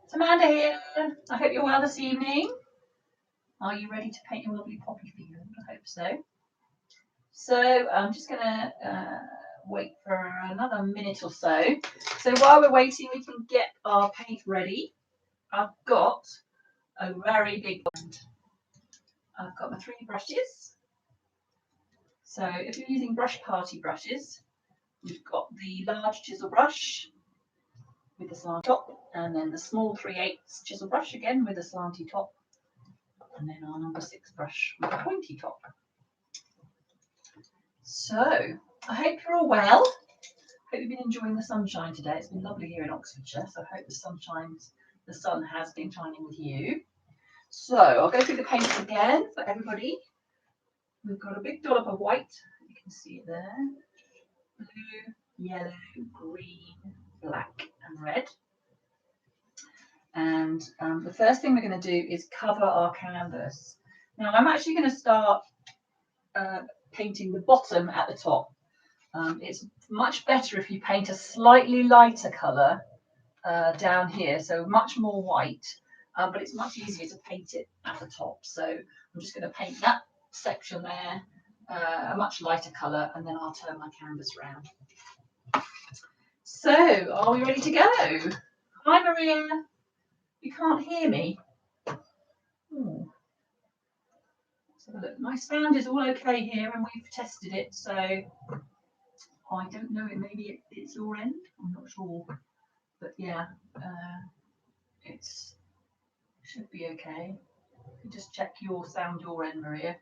It's Amanda here. I hope you're well this evening. Are you ready to paint your lovely poppy field? I hope so. So I'm just going to wait for another minute or so. So while we're waiting, we can get our paint ready. I've got a very big one. I've got my 3 brushes. So if you're using brush party brushes, we've got the large chisel brush with the slanty top, and then the small 3/8 chisel brush again with a slanty top, and then our number 6 brush with a pointy top. So I hope you're all well. Hope you've been enjoying the sunshine today. It's been lovely here in Oxfordshire, so I hope the sun has been shining with you. So I'll go through the paints again for everybody. We've got a big dollop of white, you can see it there. Blue, yellow, green, black and red. And the first thing we're going to do is cover our canvas. Now I'm actually going to start painting the bottom at the top. It's much better if you paint a slightly lighter colour down here, so much more white, but it's much easier to paint it at the top. So I'm just going to paint that section there a much lighter colour, and then I'll turn my canvas round. So are we ready to go? Hi Maria, you can't hear me. Ooh. So look, my sound is all okay here and we've tested it, so I don't know, maybe it's your end, I'm not sure, but yeah, it should be okay. You just check your sound your end, Maria.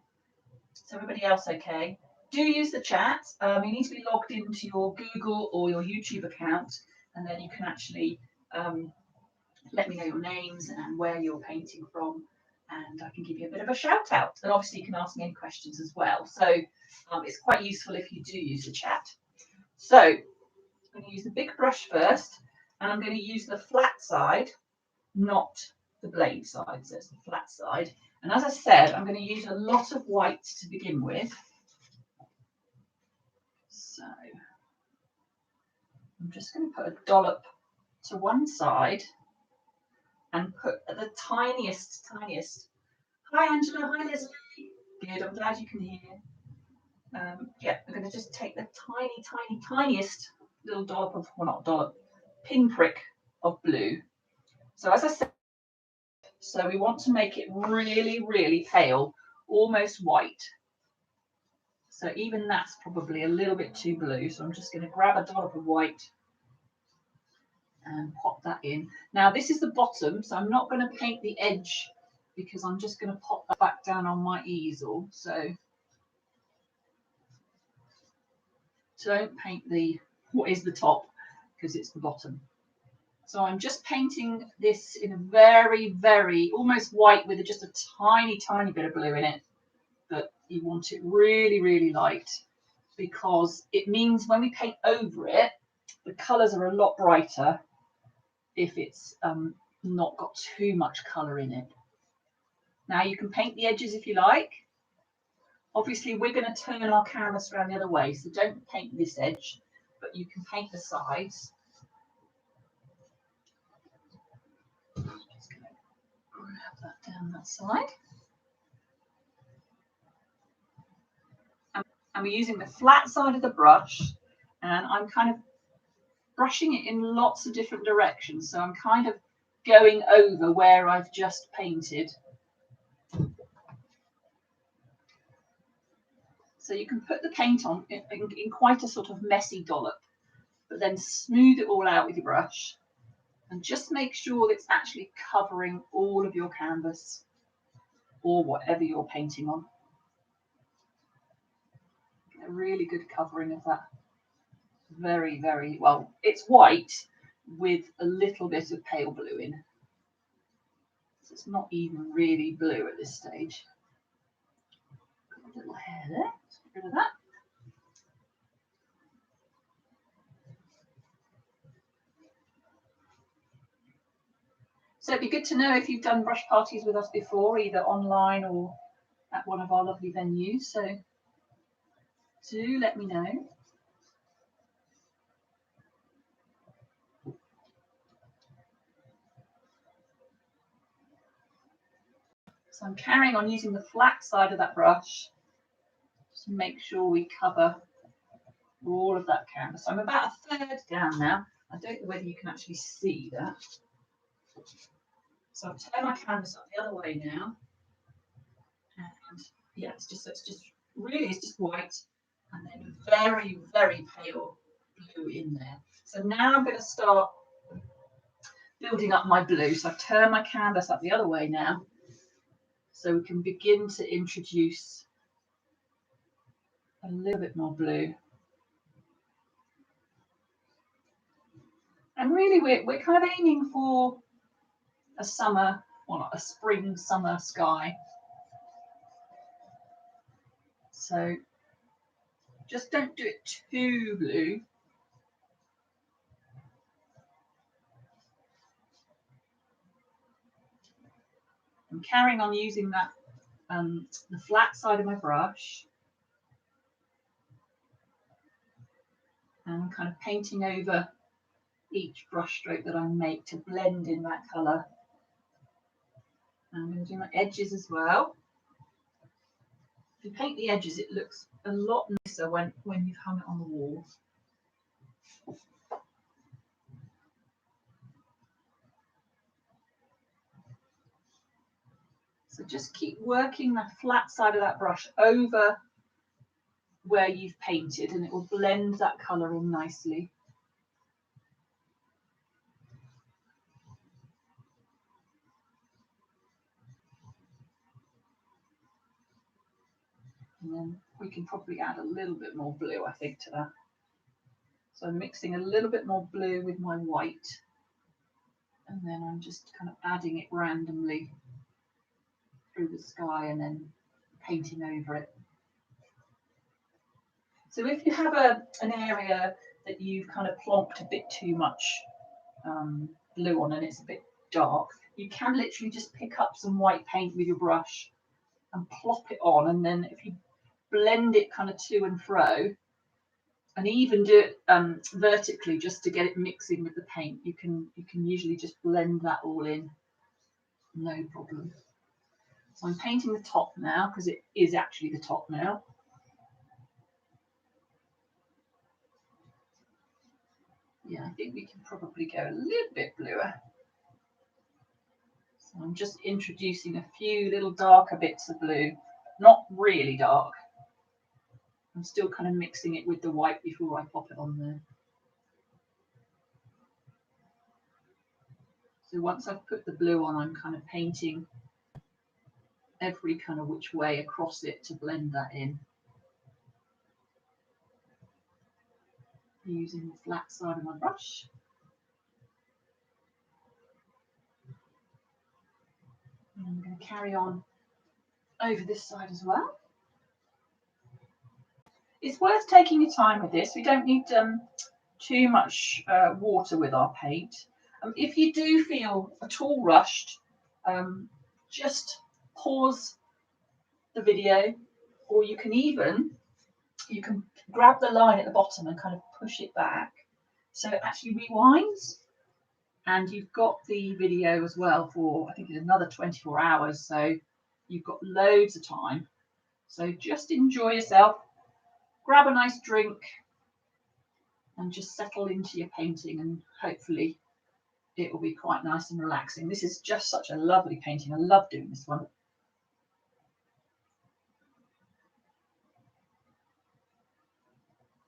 Is everybody else okay? Do use the chat. You need to be logged into your Google or your YouTube account, and then you can actually let me know your names and where you're painting from, and I can give you a bit of a shout out. And obviously you can ask me any questions as well. So it's quite useful if you do use the chat. So I'm going to use the big brush first, and I'm going to use the flat side, not the blade side, so it's the flat side. And as I said, I'm going to use a lot of white to begin with. So I'm just going to put a dollop to one side and put the tiniest. Hi Angela, hi Leslie. Good, I'm glad you can hear. Yeah, I'm going to just take the tiniest little dollop of, well, not dollop, pinprick of blue. So as I said, so we want to make it really, really pale, almost white. So even that's probably a little bit too blue. So I'm just going to grab a dollop of white and pop that in. Now this is the bottom, so I'm not going to paint the edge because I'm just going to pop that back down on my easel. So don't paint what is the top because it's the bottom. So I'm just painting this in a very, very almost white with just a tiny bit of blue in it. But you want it really, really light because it means when we paint over it, the colours are a lot brighter if it's not got too much colour in it. Now you can paint the edges if you like. Obviously we're going to turn our canvas around the other way, so don't paint this edge, but you can paint the sides. Just going to grab that down that side. And we're using the flat side of the brush, and I'm kind of brushing it in lots of different directions. So I'm kind of going over where I've just painted. So you can put the paint on in quite a sort of messy dollop, but then smooth it all out with your brush and just make sure that it's actually covering all of your canvas or whatever you're painting on. Get a really good covering of that. Very, very well. It's white with a little bit of pale blue in. So it's not even really blue at this stage. Got a little hair there. Let's get rid of that. So it'd be good to know if you've done brush parties with us before, either online or at one of our lovely venues. So do let me know. So I'm carrying on using the flat side of that brush to make sure we cover all of that canvas. So I'm about a third down now. I don't know whether you can actually see that. So I've turned my canvas up the other way now. And yeah, it's just white and then very, very pale blue in there. So now I'm going to start building up my blue. So I've turned my canvas up the other way now. So we can begin to introduce a little bit more blue. And really we're kind of aiming for a summer, or not a spring, summer sky. So just don't do it too blue. I'm carrying on using that the flat side of my brush. And I'm kind of painting over each brush stroke that I make to blend in that colour. I'm going to do my edges as well. If you paint the edges, it looks a lot nicer when you've hung it on the wall. So just keep working the flat side of that brush over where you've painted and it will blend that colour in nicely. And then we can probably add a little bit more blue, I think, to that. So I'm mixing a little bit more blue with my white. And then I'm just kind of adding it randomly through the sky and then painting over it. So if you have an area that you've kind of plonked a bit too much blue on and it's a bit dark, you can literally just pick up some white paint with your brush and plop it on, and then if you blend it kind of to and fro and even do it vertically just to get it mixing with the paint, you can usually just blend that all in, no problem. So I'm painting the top now because it is actually the top now. Yeah, I think we can probably go a little bit bluer. So I'm just introducing a few little darker bits of blue, not really dark. I'm still kind of mixing it with the white before I pop it on there. So once I've put the blue on, I'm kind of painting every kind of which way across it to blend that in. Using the flat side of my brush. And I'm going to carry on over this side as well. It's worth taking your time with this. We don't need too much water with our paint. If you do feel at all rushed, just pause the video, or you can grab the line at the bottom and kind of push it back so it actually rewinds, and you've got the video as well for I think it's another 24 hours, so you've got loads of time. So just enjoy yourself, grab a nice drink and just settle into your painting, and hopefully it will be quite nice and relaxing. This is just such a lovely painting. I love doing this one.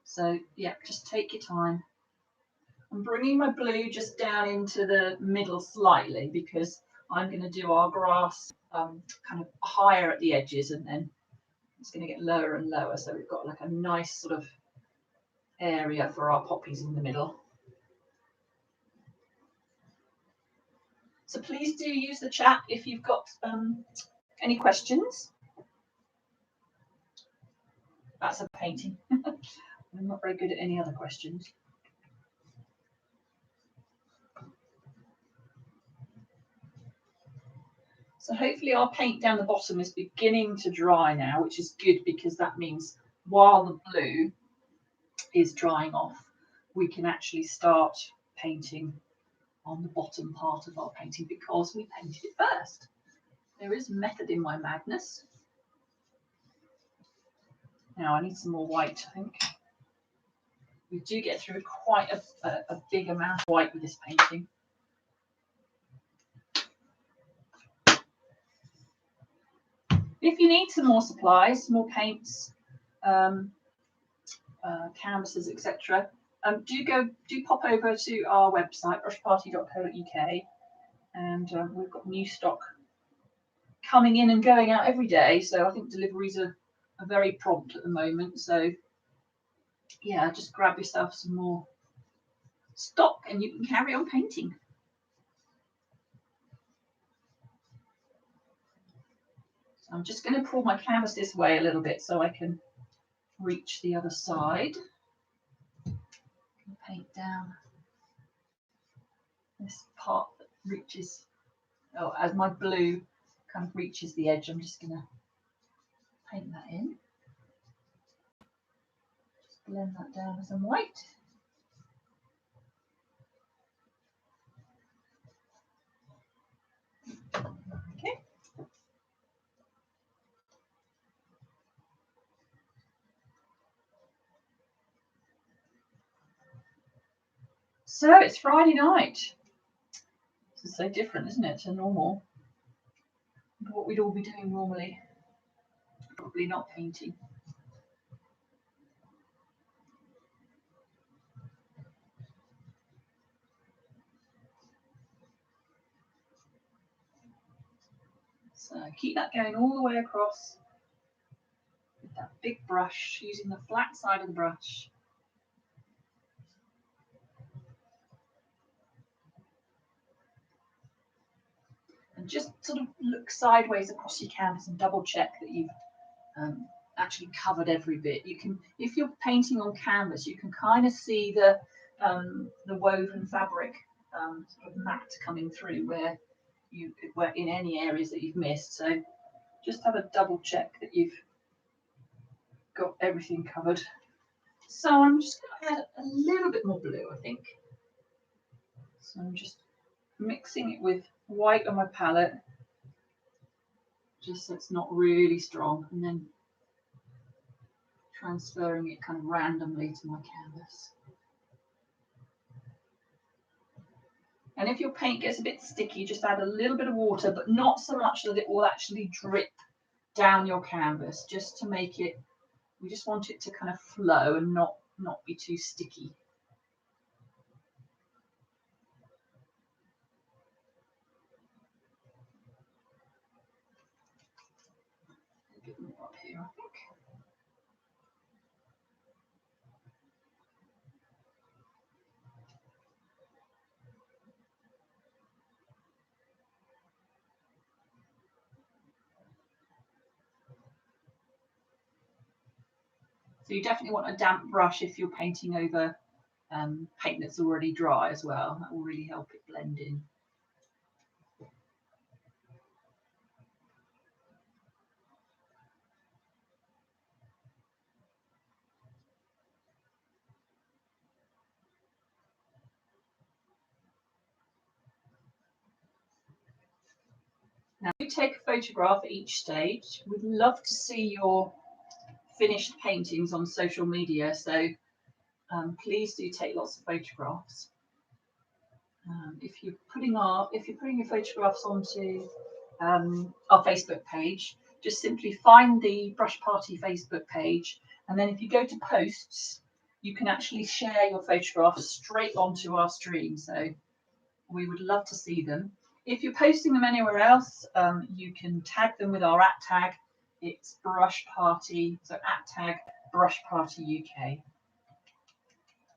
So yeah, just take your time. I'm bringing my blue just down into the middle slightly because I'm going to do our grass kind of higher at the edges, and then it's going to get lower and lower. So we've got like a nice sort of area for our poppies in the middle. So please do use the chat if you've got any questions. That's a painting. I'm not very good at any other questions. So hopefully our paint down the bottom is beginning to dry now, which is good because that means while the blue is drying off, we can actually start painting on the bottom part of our painting because we painted it first. There is method in my madness. Now I need some more white, I think. We do get through quite a big amount of white with this painting. If you need some more supplies, more paints, canvases, etc., do pop over to our website, brushparty.co.uk, and we've got new stock coming in and going out every day. So I think deliveries are very prompt at the moment. So yeah, just grab yourself some more stock and you can carry on painting. So I'm just going to pull my canvas this way a little bit so I can reach the other side. Paint down this part that reaches, as my blue kind of reaches the edge, I'm just going to paint that in. Just blend that down with some white. Okay. So it's Friday night. This is so different, isn't it, to normal? What we'd all be doing normally. Probably not painting. So keep that going all the way across with that big brush, using the flat side of the brush. And just sort of look sideways across your canvas and double check that you've actually covered every bit. You can, if you're painting on canvas, you can kind of see the woven fabric sort of matte coming through where in any areas that you've missed. So just have a double check that you've got everything covered. So I'm just going to add a little bit more blue, I think. So I'm just mixing it with white on my palette, just so it's not really strong, and then transferring it kind of randomly to my canvas. And if your paint gets a bit sticky, just add a little bit of water, but not so much that it will actually drip down your canvas, just to make it, we just want it to kind of flow and not be too sticky. A bit more up here, I think. So you definitely want a damp brush if you're painting over paint that's already dry as well. That will really help it blend in. Now you take a photograph at each stage. We'd love to see your finished paintings on social media, so please do take lots of photographs. If you're putting your photographs onto our Facebook page, just simply find the Brush Party Facebook page, and then if you go to posts, you can actually share your photographs straight onto our stream. So we would love to see them. If you're posting them anywhere else, you can tag them with our @tag. It's Brush Party, so @tag Brush Party UK.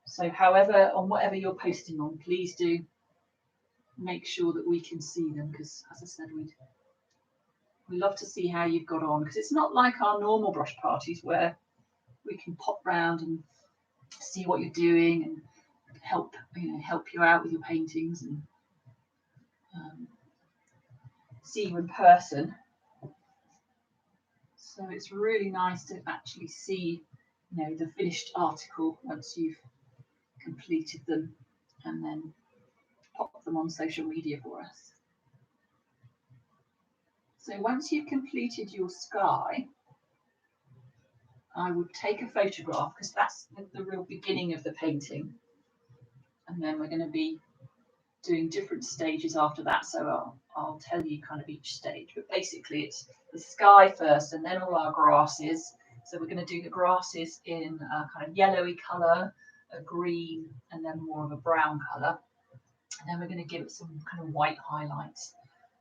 So however, on whatever you're posting on, please do make sure that we can see them, because as I said, we love to see how you've got on, because it's not like our normal brush parties where we can pop round and see what you're doing and help you out with your paintings and see you in person. So it's really nice to actually see, the finished article once you've completed them, and then pop them on social media for us. So once you've completed your sky, I would take a photograph because that's the real beginning of the painting. And then we're going to be doing different stages after that. So I'll tell you kind of each stage. But basically it's the sky first and then all our grasses. So we're going to do the grasses in a kind of yellowy colour, a green, and then more of a brown colour. And then we're going to give it some kind of white highlights.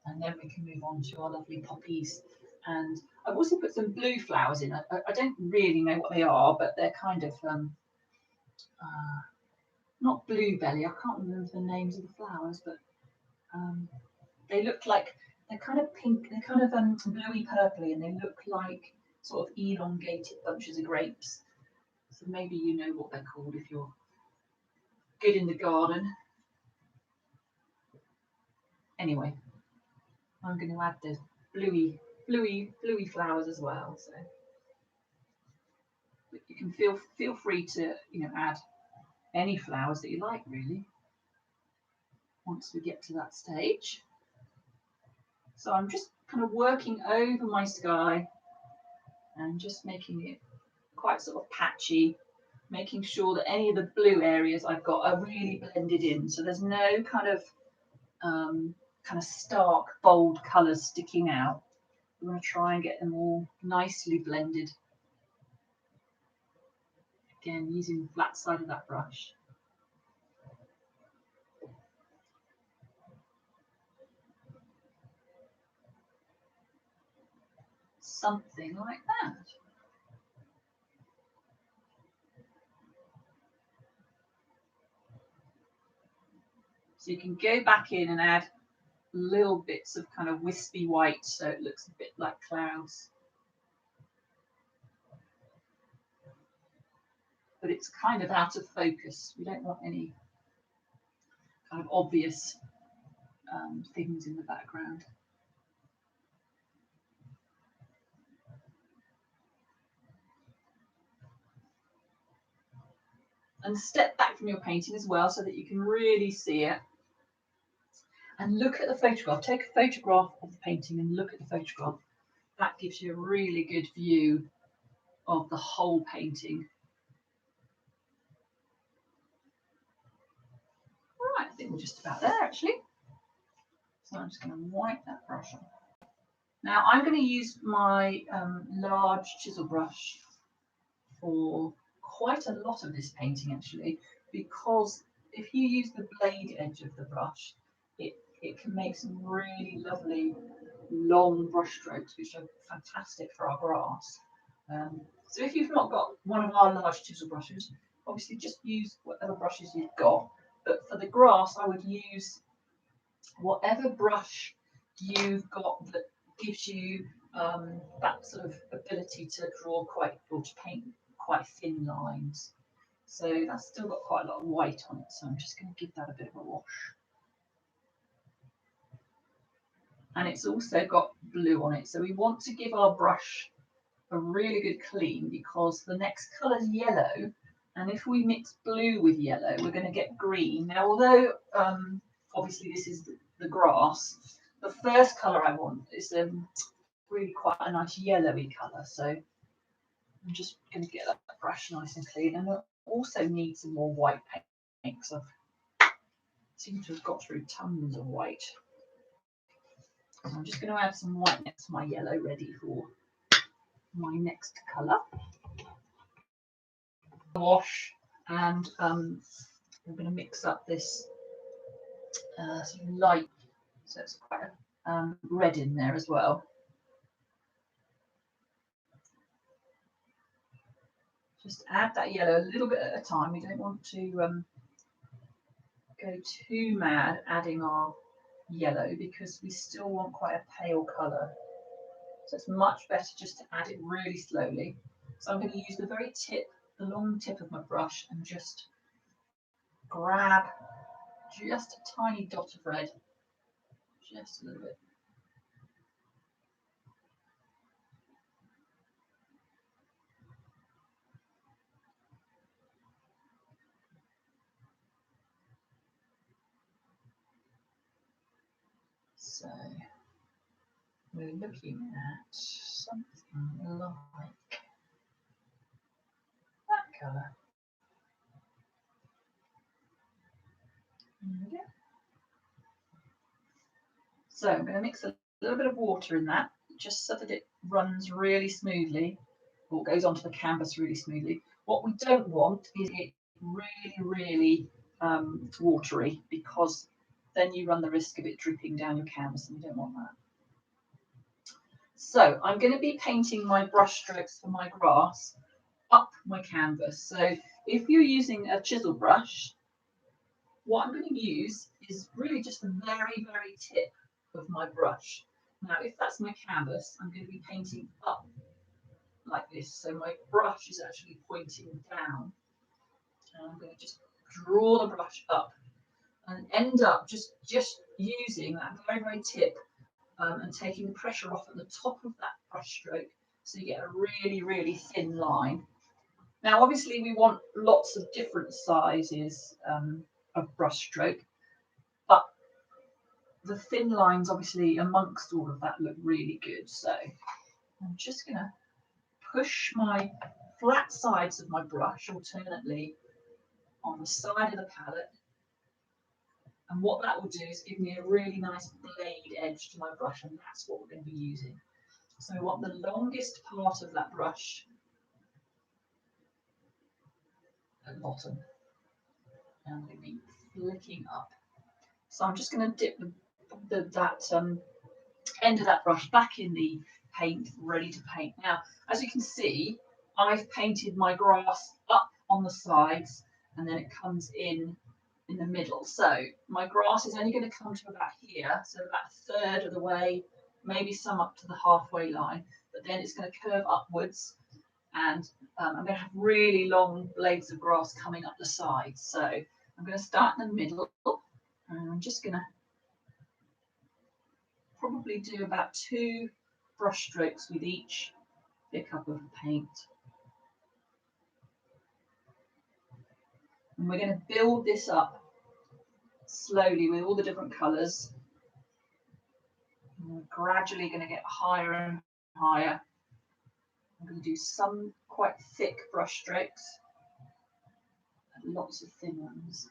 And then we can move on to our lovely poppies. And I've also put some blue flowers in. I don't really know what they are, but they're kind of not bluebelly. I can't remember the names of the flowers, but they look like they're kind of pink. They're kind of bluey purpley, and they look like sort of elongated bunches of grapes. So maybe you know what they're called if you're good in the garden. Anyway, I'm going to add the bluey flowers as well. So but you can feel free to add any flowers that you like really. Once we get to that stage, so I'm just kind of working over my sky and just making it quite sort of patchy, making sure that any of the blue areas I've got are really blended in. So there's no kind of stark, bold colours sticking out. I'm going to try and get them all nicely blended. Again, using the flat side of that brush. Something like that. So you can go back in and add little bits of kind of wispy white so it looks a bit like clouds. But it's kind of out of focus. We don't want any kind of obvious things in the background. And step back from your painting as well so that you can really see it. And look at the photograph. Take a photograph of the painting and look at the photograph. That gives you a really good view of the whole painting. Right, I think we're just about there actually. So I'm just going to wipe that brush off. Now I'm going to use my large chisel brush for quite a lot of this painting actually, because if you use the blade edge of the brush, it can make some really lovely long brush strokes, which are fantastic for our grass. So if you've not got one of our large chisel brushes, obviously just use whatever brushes you've got. But for the grass, I would use whatever brush you've got that gives you that sort of ability to draw or to paint quite thin lines. So that's still got quite a lot of white on it, so I'm just going to give that a bit of a wash. And it's also got blue on it, so we want to give our brush a really good clean because the next colour is yellow, and if we mix blue with yellow we're going to get green. Now although obviously this is the grass, the first colour I want is really quite a nice yellowy colour, so I'm just going to get that brush nice and clean. And I also need some more white paint because I seem to have got through tons of white. So I'm just going to add some white next to my yellow, ready for my next colour. Wash, and I'm going to mix up this sort of light, so it's quite red in there as well. Just add that yellow a little bit at a time. We don't want to go too mad adding our yellow because we still want quite a pale colour. So it's much better just to add it really slowly. So I'm going to use the very tip, the long tip of my brush, and just grab just a tiny dot of red, just a little bit. So we're looking at something like that colour. There we go. So I'm going to mix a little bit of water in that, just so that it runs really smoothly, or goes onto the canvas really smoothly. What we don't want is it really watery, because then you run the risk of it dripping down your canvas, and you don't want that. So I'm going to be painting my brush strokes for my grass up my canvas. So if you're using a chisel brush, what I'm going to use is really just the very tip of my brush. Now, if that's my canvas, I'm going to be painting up like this. So my brush is actually pointing down. And I'm going to just draw the brush up and end up just using that very tip and taking the pressure off at the top of that brush stroke, so you get a really thin line. Now, obviously, we want lots of different sizes of brush stroke, but the thin lines, obviously, amongst all of that look really good. So I'm just going to push my flat sides of my brush alternately on the side of the palette. And what that will do is give me a really nice blade edge to my brush, and that's what we're going to be using. So we want the longest part of that brush at the bottom, and I'm going to be flicking up. So I'm just going to dip that end of that brush back in the paint, ready to paint. Now, as you can see, I've painted my grass up on the sides, and then it comes in the middle. So my grass is only going to come to about here, so about a third of the way, maybe some up to the halfway line, but then it's going to curve upwards, and I'm going to have really long blades of grass coming up the sides. So I'm going to start in the middle, and I'm just going to probably do about 2 brush strokes with each pickup of paint. And we're going to build this up slowly with all the different colours. We're gradually going to get higher and higher. I'm going to do some quite thick brush strokes and lots of thin ones.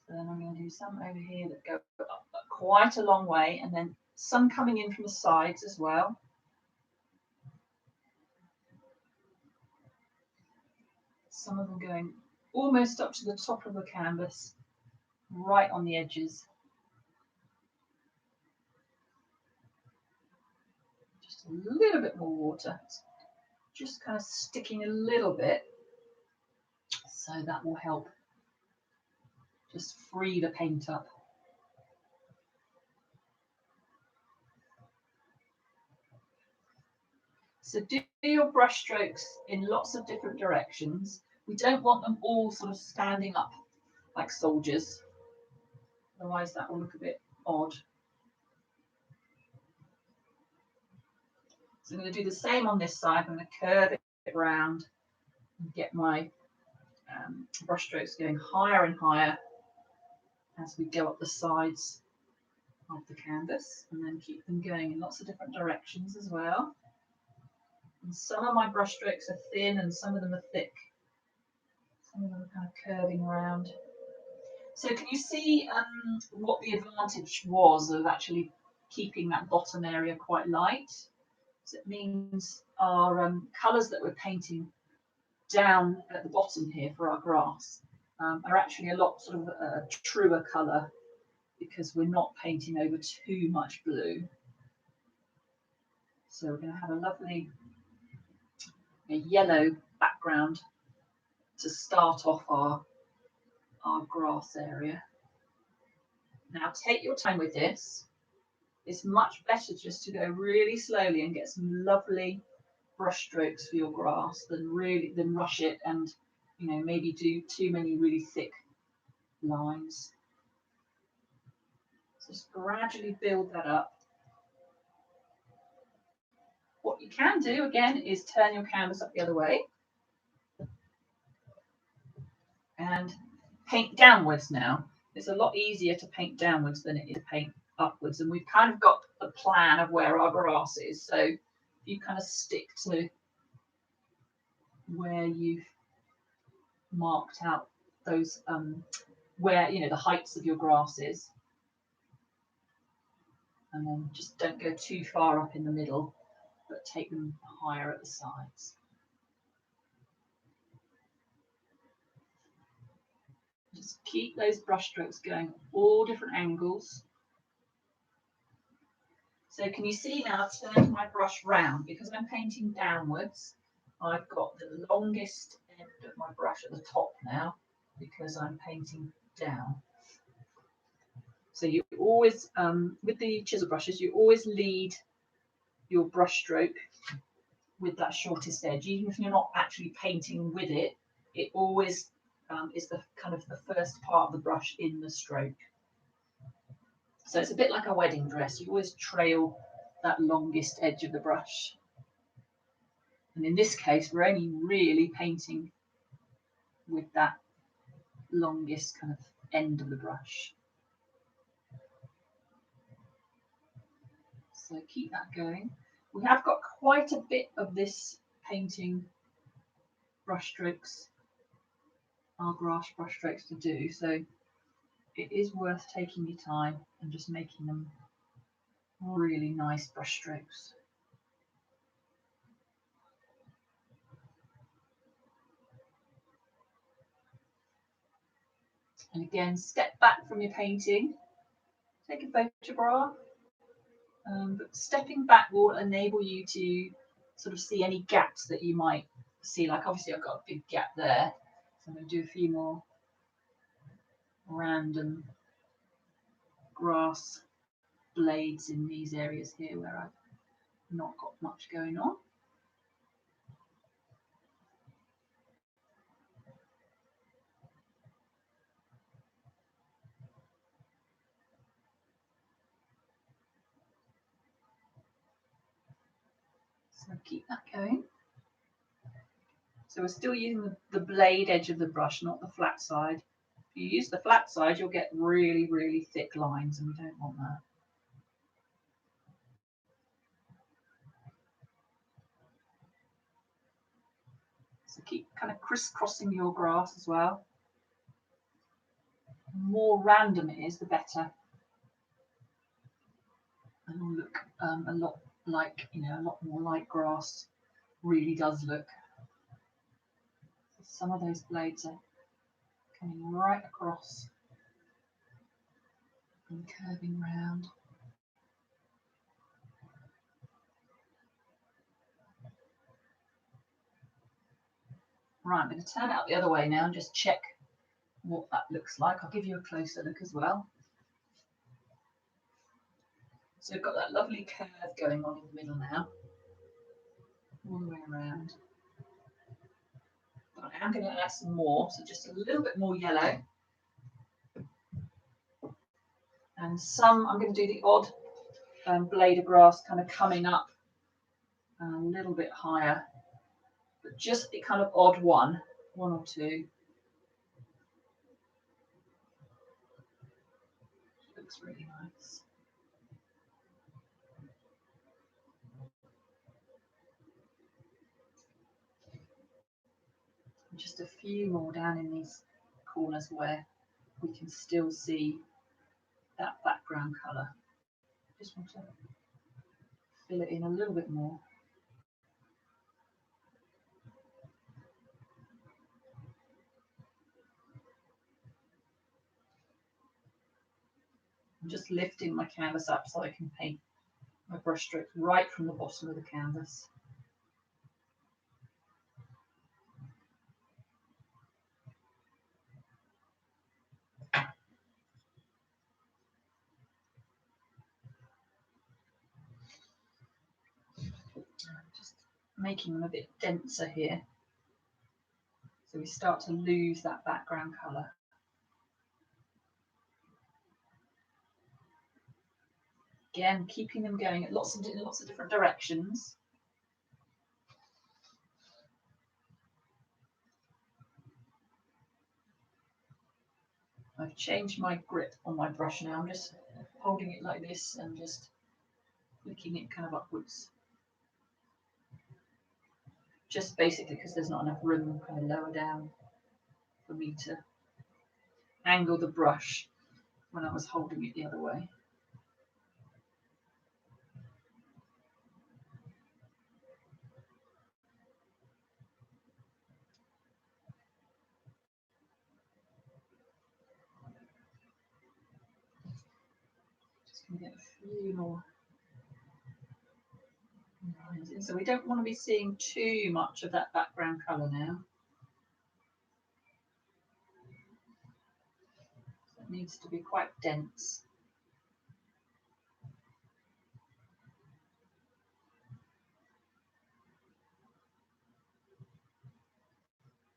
So then I'm going to do some over here that go up quite a long way, and then some coming in from the sides as well. Some of them going almost up to the top of the canvas, right on the edges. Just a little bit more water, just kind of sticking a little bit, so that will help just free the paint up. So do your brush strokes in lots of different directions. We don't want them all sort of standing up like soldiers, otherwise that will look a bit odd. So I'm going to do the same on this side. I'm going to curve it around and get my brush strokes going higher and higher as we go up the sides of the canvas, and then keep them going in lots of different directions as well. And some of my brush strokes are thin and some of them are thick. Some of them are kind of curving around. So can you see what the advantage was of actually keeping that bottom area quite light? So it means our colours that we're painting down at the bottom here for our grass are actually a lot sort of a truer colour, because we're not painting over too much blue. So we're going to have a lovely yellow background to start off our grass area. Now take your time with this. It's much better just to go really slowly and get some lovely brush strokes for your grass than rush it and maybe do too many really thick lines. Just gradually build that up. What you can do again is turn your canvas up the other way and paint downwards now. It's a lot easier to paint downwards than it is to paint upwards, and we've kind of got the plan of where our grass is. So if you kind of stick to where you've marked out those where the heights of your grasses, and then just don't go too far up in the middle, but take them higher at the sides. Just keep those brush strokes going all different angles. So can you see now I've turned my brush round because I'm painting downwards. I've got the longest end of my brush at the top now because I'm painting down. So you always, with the chisel brushes, you always lead your brush stroke with that shortest edge. Even if you're not actually painting with it, it always is the kind of the first part of the brush in the stroke. So it's a bit like a wedding dress. You always trail that longest edge of the brush. And in this case, we're only really painting with that longest kind of end of the brush. So keep that going. We have got quite a bit of this painting brush strokes, our grass brush strokes to do. So it is worth taking your time and just making them really nice brush strokes. And again, step back from your painting, take a photograph, but stepping back will enable you to sort of see any gaps that you might see. Like obviously I've got a big gap there, so I'm going to do a few more random grass blades in these areas here where I've not got much going on. So keep that going. So we're still using the blade edge of the brush, not the flat side. If you use the flat side, you'll get really, really thick lines, and we don't want that. So keep kind of crisscrossing your grass as well. The more random it is, the better. And it'll look a lot like, a lot more like grass really does look. So some of those blades are coming right across and curving round. Right, I'm going to turn it out the other way now and just check what that looks like. I'll give you a closer look as well. So we've got that lovely curve going on in the middle now, all the way around. But I am going to add some more, so just a little bit more yellow. And some, I'm going to do the odd blade of grass kind of coming up a little bit higher, but just the kind of odd one or two. Looks really nice. Just a few more down in these corners where we can still see that background colour. Just want to fill it in a little bit more. I'm just lifting my canvas up so I can paint my brush strokes right from the bottom of the canvas. Just making them a bit denser here, so we start to lose that background colour. Again, keeping them going at lots of different directions. I've changed my grip on my brush now. I'm just holding it like this and just flicking it kind of upwards. Just basically because there's not enough room kind of lower down for me to angle the brush when I was holding it the other way. Just going to get a few more lines in. So we don't want to be seeing too much of that background colour now. It needs to be quite dense.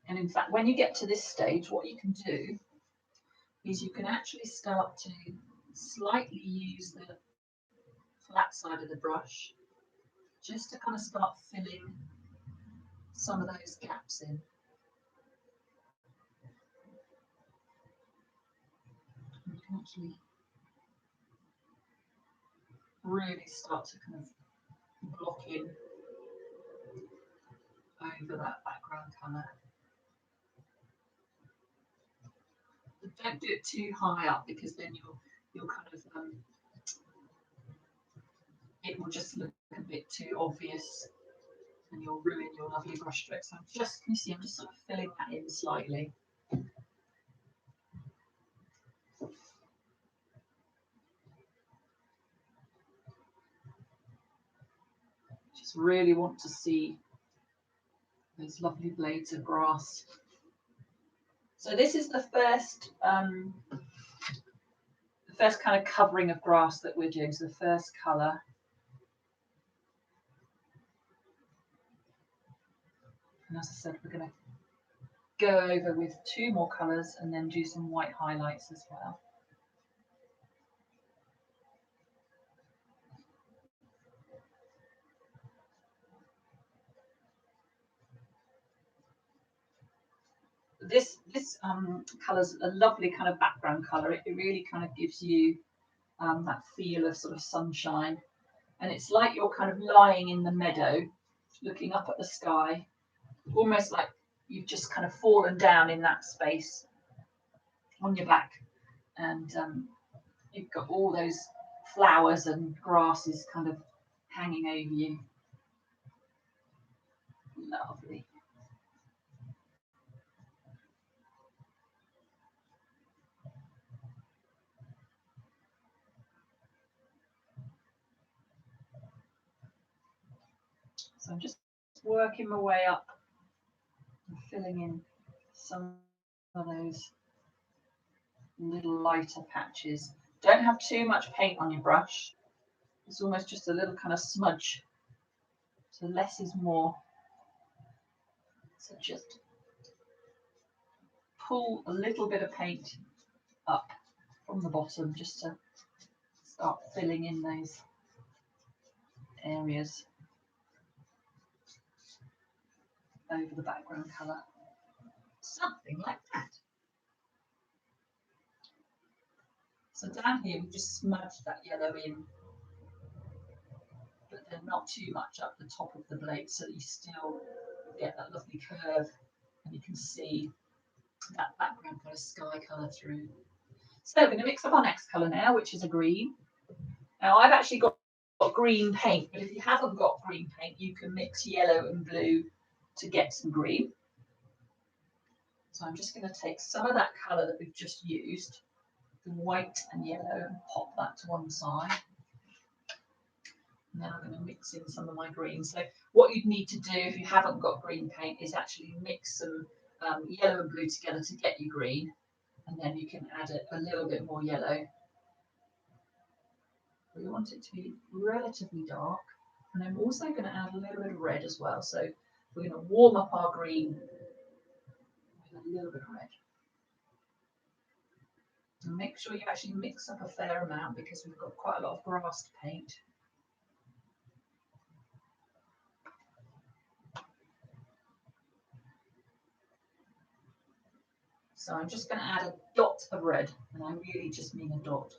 And in fact, when you get to this stage, what you can do is you can actually start to slightly use the flat side of the brush just to kind of start filling some of those gaps in. You can actually really start to kind of block in over that background colour. But don't do it too high up because then you'll kind of it will just look a bit too obvious and you'll ruin your lovely brush strokes. So can you see I'm just sort of filling that in slightly. Just really want to see those lovely blades of grass. So this is the first kind of covering of grass that we're doing. So the first colour. And as I said, we're going to go over with 2 more colours and then do some white highlights as well. This colour's a lovely kind of background colour. It really kind of gives you that feel of sort of sunshine. And it's like you're kind of lying in the meadow, looking up at the sky, almost like you've just kind of fallen down in that space on your back. And you've got all those flowers and grasses kind of hanging over you. Lovely. So I'm just working my way up and filling in some of those little lighter patches. Don't have too much paint on your brush. It's almost just a little kind of smudge. So less is more. So just pull a little bit of paint up from the bottom just to start filling in those areas over the background colour. Something like that. So down here we just smudged that yellow in, but then not too much up the top of the blade so that you still get that lovely curve and you can see that background kind of sky colour through. So we're going to mix up our next colour now, which is a green. Now I've actually got green paint, but if you haven't got green paint, you can mix yellow and blue to get some green. So I'm just going to take some of that colour that we've just used, the white and yellow, and pop that to one side. And then I'm going to mix in some of my green. So what you'd need to do if you haven't got green paint is actually mix some yellow and blue together to get you green. And then you can add a little bit more yellow. We want it to be relatively dark. And I'm also going to add a little bit of red as well. So we're going to warm up our green with a little bit of red. And make sure you actually mix up a fair amount because we've got quite a lot of grass to paint. So I'm just going to add a dot of red, and I really just mean a dot.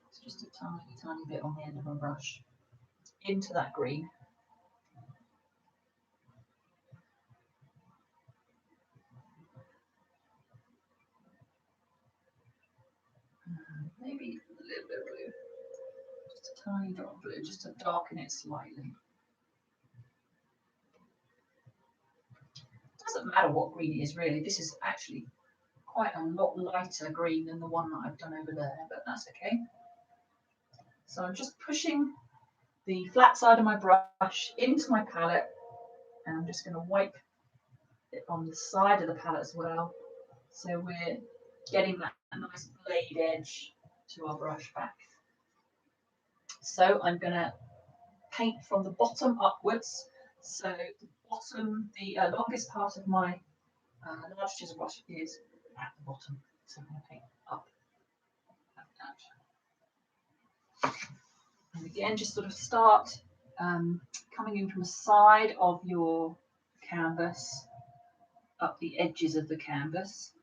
It's just a tiny, tiny bit on the end of my brush into that green. Maybe a little bit of blue. Just a tiny drop of blue, just to darken it slightly. It doesn't matter what green it is really. This is actually quite a lot lighter green than the one that I've done over there, but that's okay. So I'm just pushing the flat side of my brush into my palette, and I'm just going to wipe it on the side of the palette as well. So we're getting that nice blade edge to our brush back. So I'm going to paint from the bottom upwards. So the bottom, the longest part of my large chisel brush is at the bottom. So I'm going to paint up like that. And again, just sort of start coming in from the side of your canvas up the edges of the canvas,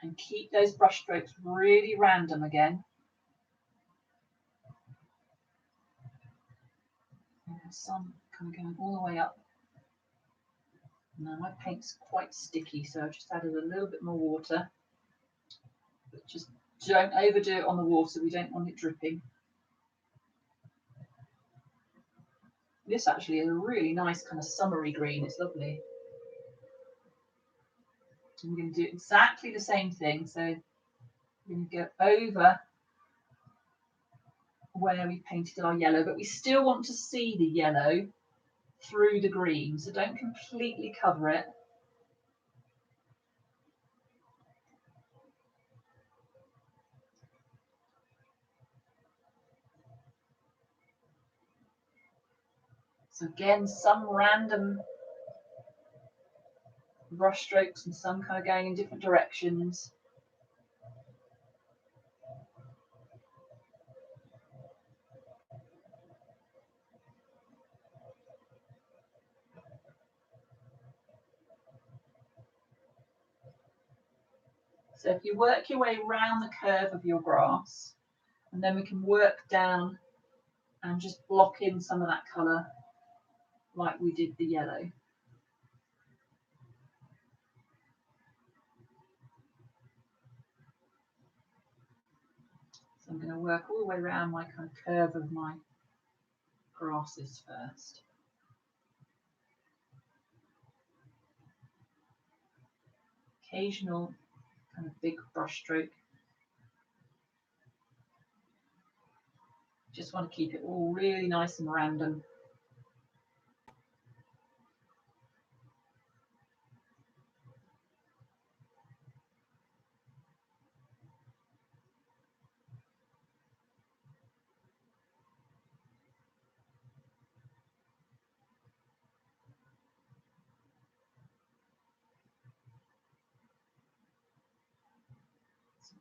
and keep those brush strokes really random again. And some kind of going all the way up. Now my paint's quite sticky, so I've just added a little bit more water, but just don't overdo it on the water. We don't want it dripping. This actually is a really nice kind of summery green. It's lovely. And we're going to do exactly the same thing. So we're going to go over where we painted our yellow, but we still want to see the yellow through the green, so don't completely cover it. So again, some random brush strokes and some kind of going in different directions. So if you work your way around the curve of your grass, and then we can work down and just block in some of that colour like we did the yellow. So I'm going to work all the way around my kind of curve of my grasses first. Occasional kind of big brush stroke. Just want to keep it all really nice and random.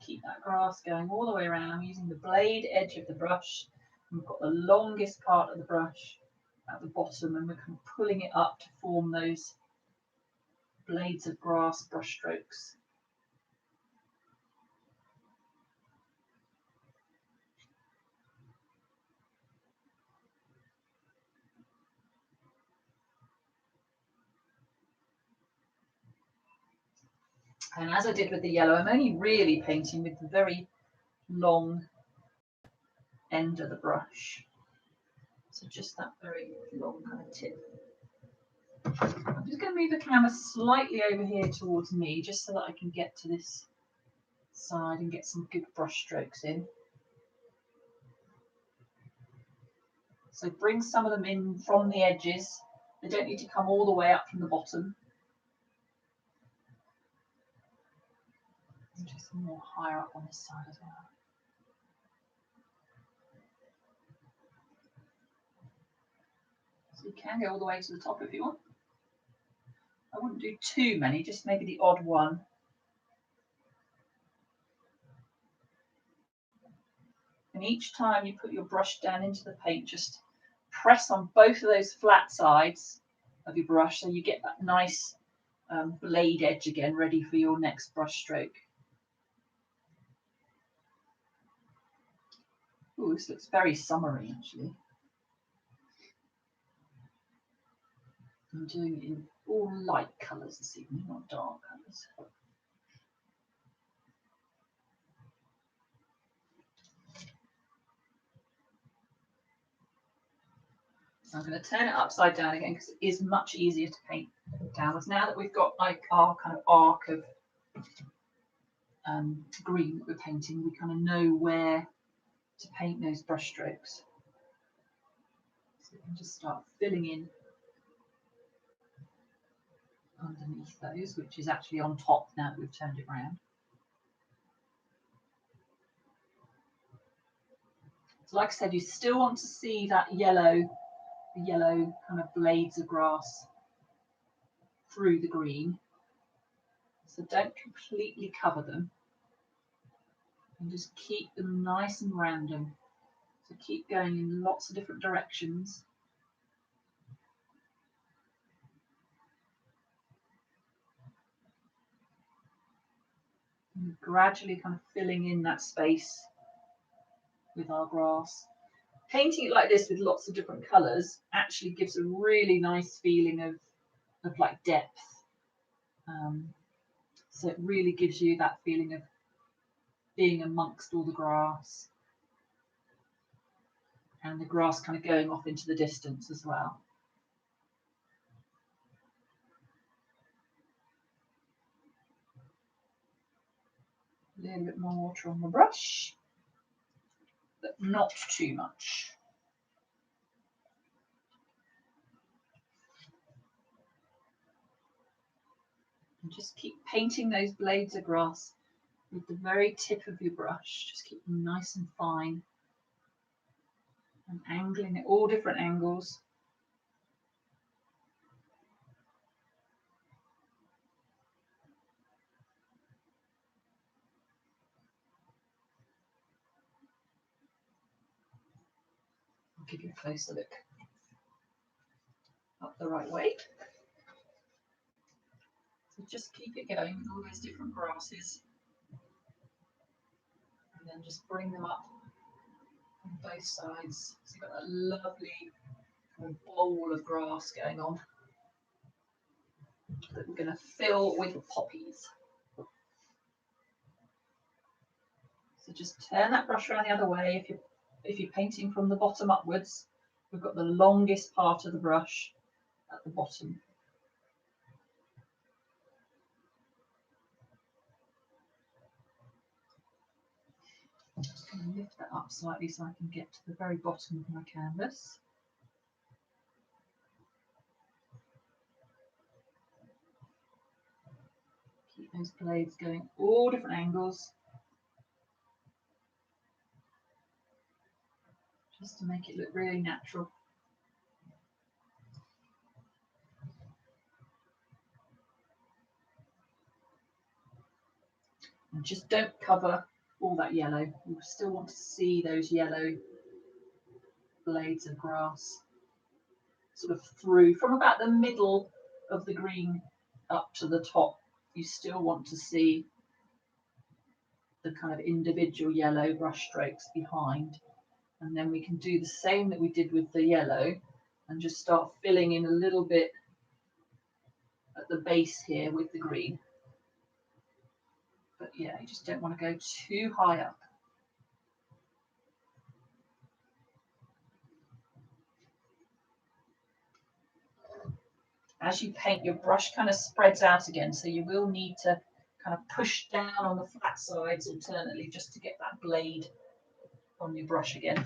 Keep that grass going all the way around using the blade edge of the brush. We've got the longest part of the brush at the bottom, and we're kind of pulling it up to form those blades of grass brush strokes. And as I did with the yellow, I'm only really painting with the very long end of the brush. So just that very long kind of tip. I'm just going to move the camera slightly over here towards me, just so that I can get to this side and get some good brush strokes in. So bring some of them in from the edges. They don't need to come all the way up from the bottom. And just more higher up on this side as well. So you can go all the way to the top if you want. I wouldn't do too many, just maybe the odd one. And each time you put your brush down into the paint, just press on both of those flat sides of your brush so you get that nice blade edge again, ready for your next brush stroke. Oh, this looks very summery actually. I'm doing it in all light colours this evening, not dark colours. So I'm going to turn it upside down again because it is much easier to paint downwards. Now that we've got like our kind of arc of green that we're painting, we kind of know where to paint those brush strokes. So we can just start filling in underneath those, which is actually on top now that we've turned it around. So like I said, you still want to see that yellow, the yellow kind of blades of grass through the green. So don't completely cover them. And just keep them nice and random. So keep going in lots of different directions. And gradually kind of filling in that space with our grass. Painting it like this with lots of different colours actually gives a really nice feeling of like depth. So it really gives you that feeling of being amongst all the grass. And the grass kind of going off into the distance as well. A little bit more water on the brush, but not too much. And just keep painting those blades of grass with the very tip of your brush. Just keep them nice and fine. And angling at all different angles. I'll give you a closer look up the right way. So just keep it going with all those different grasses. And then just bring them up on both sides. So you've got that lovely kind of bowl of grass going on that we're going to fill with poppies. So just turn that brush around the other way. If you're painting from the bottom upwards, we've got the longest part of the brush at the bottom. I'm just going to lift that up slightly so I can get to the very bottom of my canvas. Keep those blades going all different angles, just to make it look really natural. And just don't cover all that yellow. You still want to see those yellow blades of grass sort of through from about the middle of the green up to the top. You still want to see the kind of individual yellow brush strokes behind. And then we can do the same that we did with the yellow and just start filling in a little bit at the base here with the green. But yeah, you just don't want to go too high up. As you paint, your brush kind of spreads out again, so you will need to kind of push down on the flat sides alternately just to get that blade on your brush again.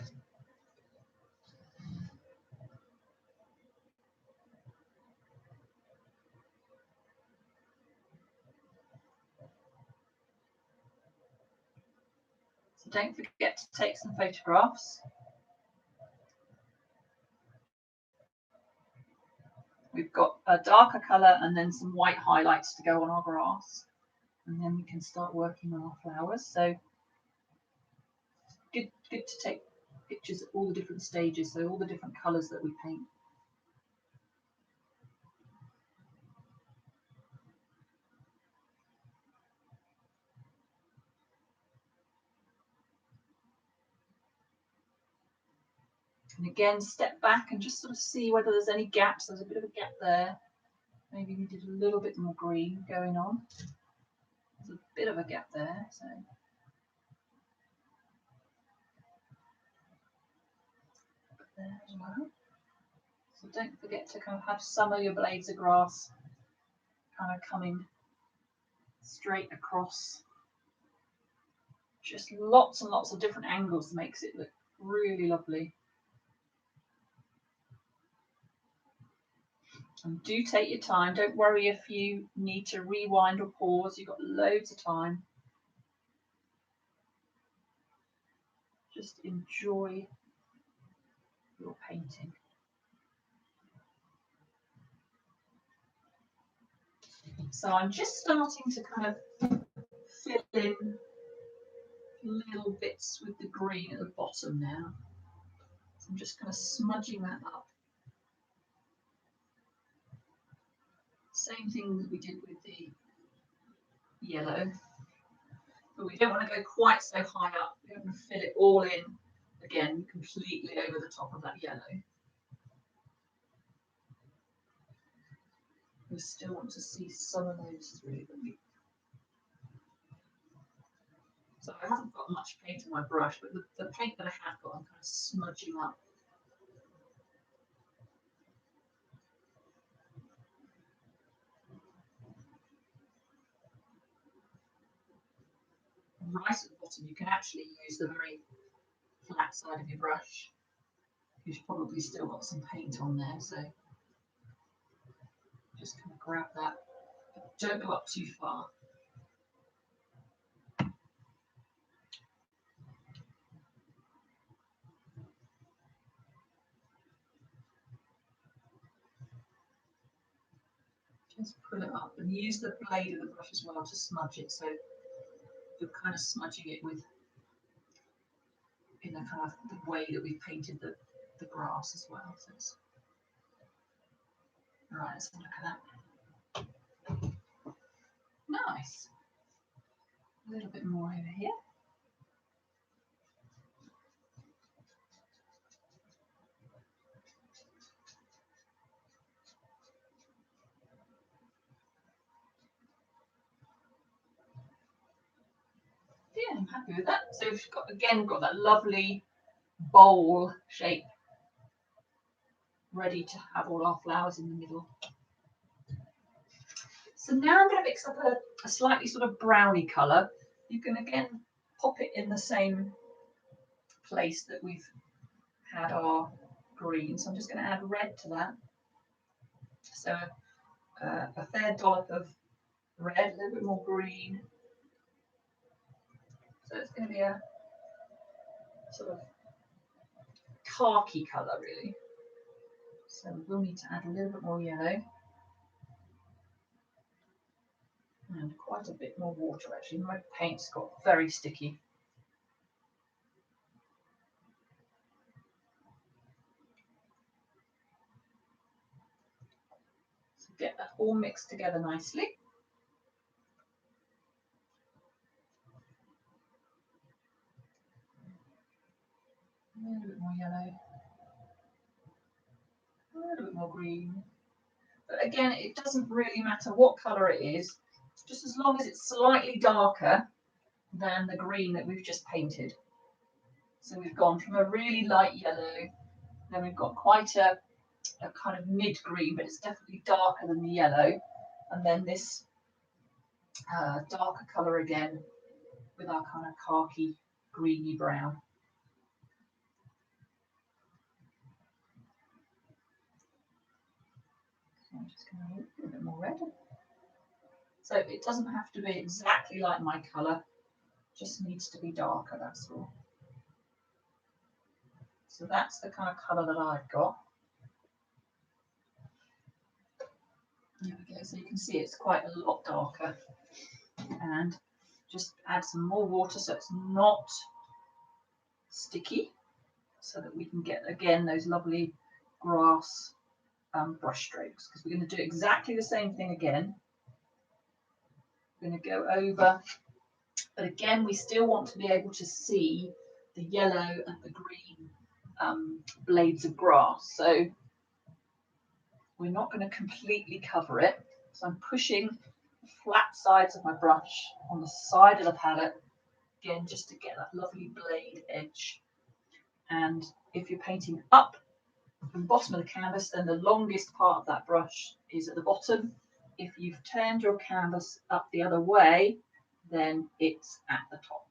So don't forget to take some photographs. We've got a darker colour and then some white highlights to go on our grass. And then we can start working on our flowers. So good to take pictures at all the different stages, so all the different colours that we paint. And again, step back and just sort of see whether there's any gaps. There's a bit of a gap there. Maybe we did a little bit more green going on. There's a bit of a gap there, so. There as well. So don't forget to kind of have some of your blades of grass kind of coming straight across. Just lots and lots of different angles makes it look really lovely. And do take your time. Don't worry if you need to rewind or pause. You've got loads of time. Just enjoy your painting. So I'm just starting to kind of fill in little bits with the green at the bottom now. So I'm just kind of smudging that up. Same thing that we did with the yellow, but we don't want to go quite so high up. We don't want to fill it all in again completely over the top of that yellow. We still want to see some of those through. So I haven't got much paint on my brush, but the paint that I have got, I'm kind of smudging up. Right at the bottom, you can actually use the very flat side of your brush. You've probably still got some paint on there, so just kind of grab that. Don't go up too far. Just pull it up and use the blade of the brush as well to smudge it, so you're kind of smudging it with in the kind of the way that we've painted the grass as well. So it's, right, let's have a look at that. Nice. A little bit more over here. Yeah, I'm happy with that. So we've got, again, got that lovely bowl shape ready to have all our flowers in the middle. So now I'm going to mix up a slightly sort of browny colour. You can again pop it in the same place that we've had our green. So I'm just going to add red to that. So a fair dollop of red, a little bit more green. So it's going to be a sort of khaki colour really. So we'll need to add a little bit more yellow. And quite a bit more water actually. My paint's got very sticky. So get that all mixed together nicely. A little bit more yellow. A little bit more green. But again, it doesn't really matter what colour it is, just as long as it's slightly darker than the green that we've just painted. So we've gone from a really light yellow, then we've got quite a kind of mid green, but it's definitely darker than the yellow, and then this darker colour again with our kind of khaki greeny brown. So I'm just going to use a little bit more red. So it doesn't have to be exactly like my colour, just needs to be darker, that's all. So that's the kind of colour that I've got. There we go, so you can see it's quite a lot darker. And just add some more water so it's not sticky, so that we can get again those lovely grass brush strokes, because we're going to do exactly the same thing again. We're going to go over, but again we still want to be able to see the yellow and the green blades of grass. So we're not going to completely cover it. So I'm pushing the flat sides of my brush on the side of the palette, again, just to get that lovely blade edge. And if you're painting up from the bottom of the canvas, then the longest part of that brush is at the bottom. If you've turned your canvas up the other way, then it's at the top.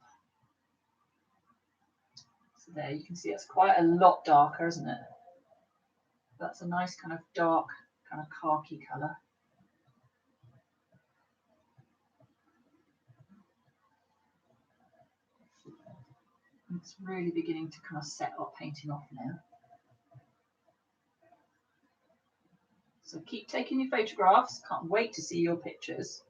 So there you can see it's quite a lot darker, isn't it? That's a nice kind of dark, kind of khaki colour. It's really beginning to kind of set our painting off now. So keep taking your photographs. Can't wait to see your pictures.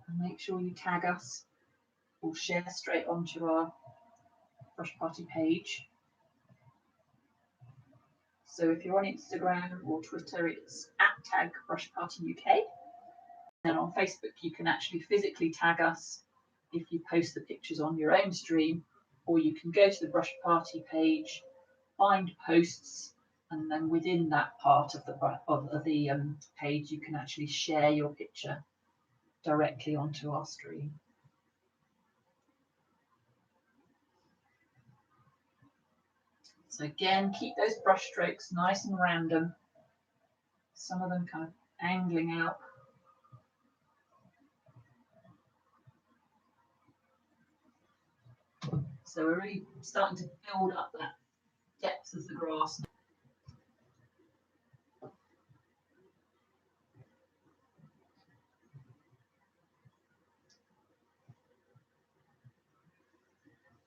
And make sure you tag us or share straight onto our Brush Party page. So if you're on Instagram or Twitter, it's @tagbrushpartyuk. And on Facebook, you can actually physically tag us if you post the pictures on your own stream, or you can go to the Brush Party page, find posts, and then within that part of the page, you can actually share your picture directly onto our stream. So again, keep those brush strokes nice and random. Some of them kind of angling out. So we're really starting to build up that depth of the grass.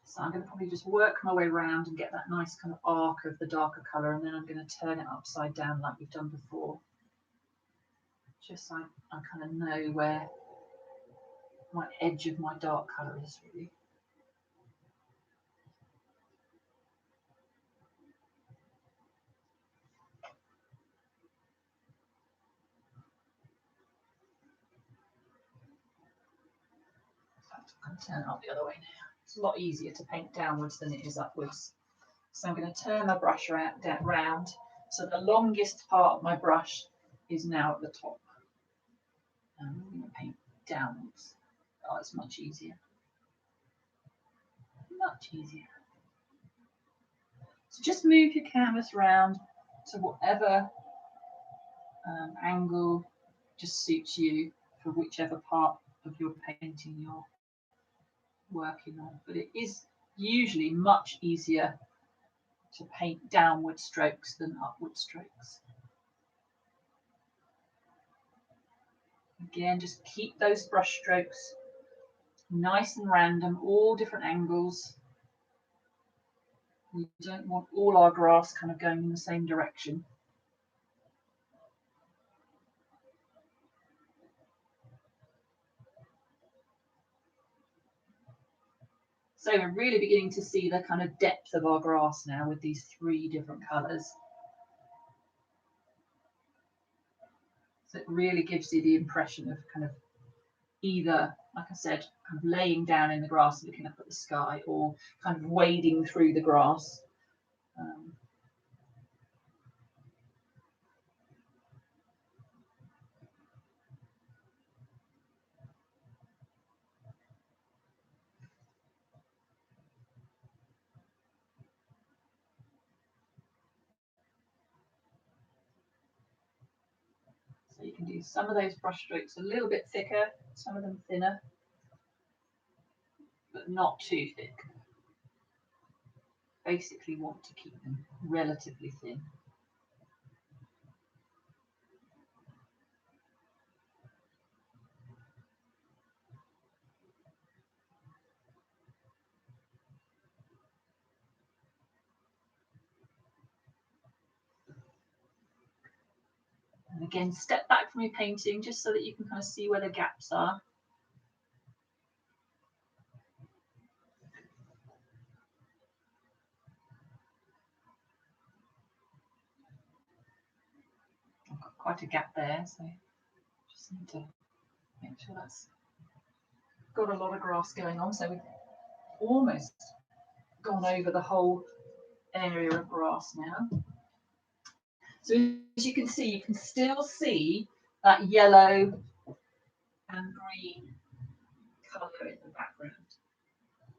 So I'm going to probably just work my way around and get that nice kind of arc of the darker colour, and then I'm going to turn it upside down like we've done before. Just so I kind of know where my edge of my dark colour is really. I'm going to turn it up the other way now. It's a lot easier to paint downwards than it is upwards. So I'm going to turn my brush round. So the longest part of my brush is now at the top. And I'm going to paint downwards. Oh, it's much easier. Much easier. So just move your canvas round to whatever angle just suits you for whichever part of your painting you're working on. But it is usually much easier to paint downward strokes than upward strokes. Again, just keep those brush strokes nice and random, all different angles. We don't want all our grass kind of going in the same direction. So we're really beginning to see the kind of depth of our grass now with these 3 different colours. So it really gives you the impression of kind of either, like I said, kind of laying down in the grass looking up at the sky, or kind of wading through the grass. So you can do some of those brush strokes a little bit thicker, some of them thinner, but not too thick. Basically want to keep them relatively thin. And again, step back from your painting just so that you can kind of see where the gaps are. I've got quite a gap there, so just need to make sure that's got a lot of grass going on. So we've almost gone over the whole area of grass now. So as you can still see that yellow and green colour in the background.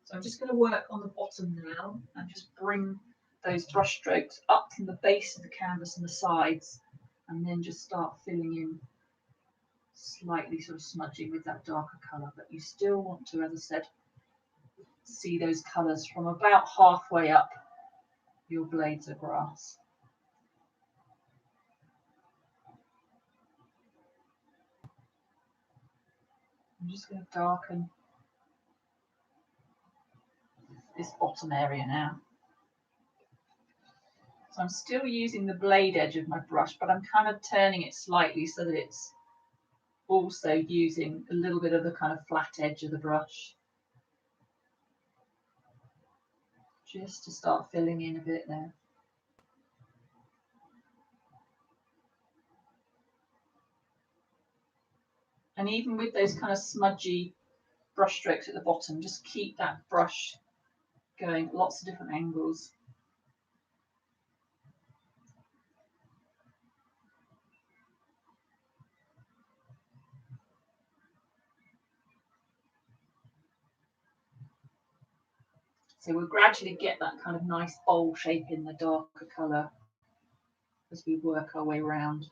So I'm just going to work on the bottom now and just bring those brush strokes up from the base of the canvas and the sides, and then just start filling in, slightly sort of smudging with that darker colour. But you still want to, as I said, see those colours from about halfway up your blades of grass. I'm just going to darken this bottom area now. So I'm still using the blade edge of my brush, but I'm kind of turning it slightly so that it's also using a little bit of the kind of flat edge of the brush, just to start filling in a bit there. And even with those kind of smudgy brush strokes at the bottom, just keep that brush going at lots of different angles. So we'll gradually get that kind of nice bowl shape in the darker colour as we work our way around.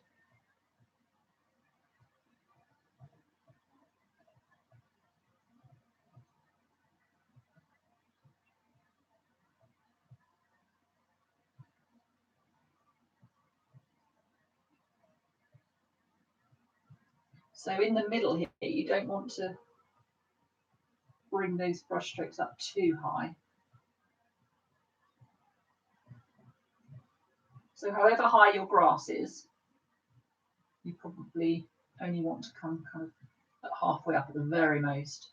So in the middle here, you don't want to bring those brush strokes up too high. So however high your grass is, you probably only want to come kind of at halfway up at the very most.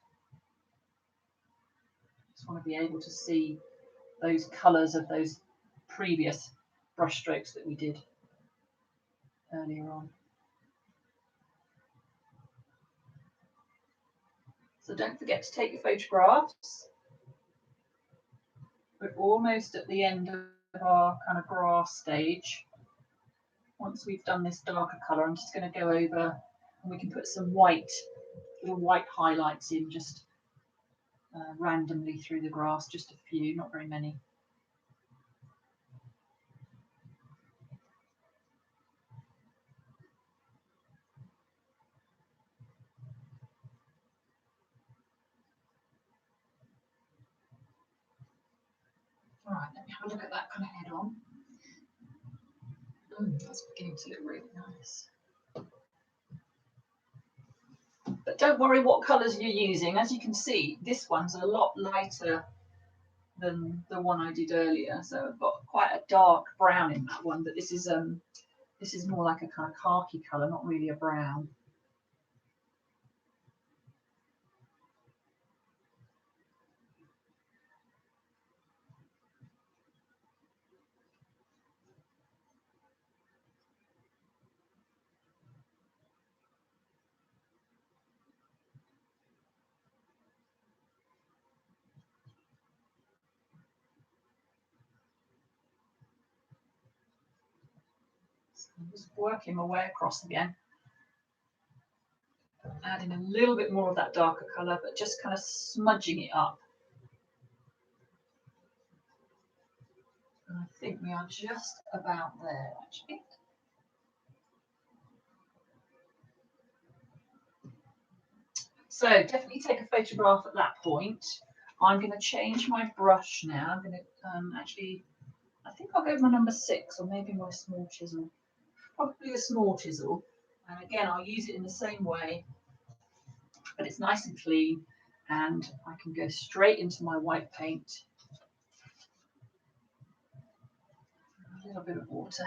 Just want to be able to see those colours of those previous brush strokes that we did earlier on. So don't forget to take your photographs. We're almost at the end of our kind of grass stage. Once we've done this darker colour, I'm just going to go over and we can put some little white highlights in just randomly through the grass, just a few, not very many. All right, let me have a look at that kind of head on. That's beginning to look really nice. But don't worry what colours you're using. As you can see, this one's a lot lighter than the one I did earlier. So I've got quite a dark brown in that one, but this is more like a kind of khaki colour, not really a brown. So I'm just working my way across again, adding a little bit more of that darker colour, but just kind of smudging it up. And I think we are just about there, actually. So definitely take a photograph at that point. I'm going to change my brush now. I'm going to actually, I think I'll go with my number 6 or maybe my small chisel. Probably a small chisel. And again, I'll use it in the same way, but it's nice and clean. And I can go straight into my white paint. A little bit of water.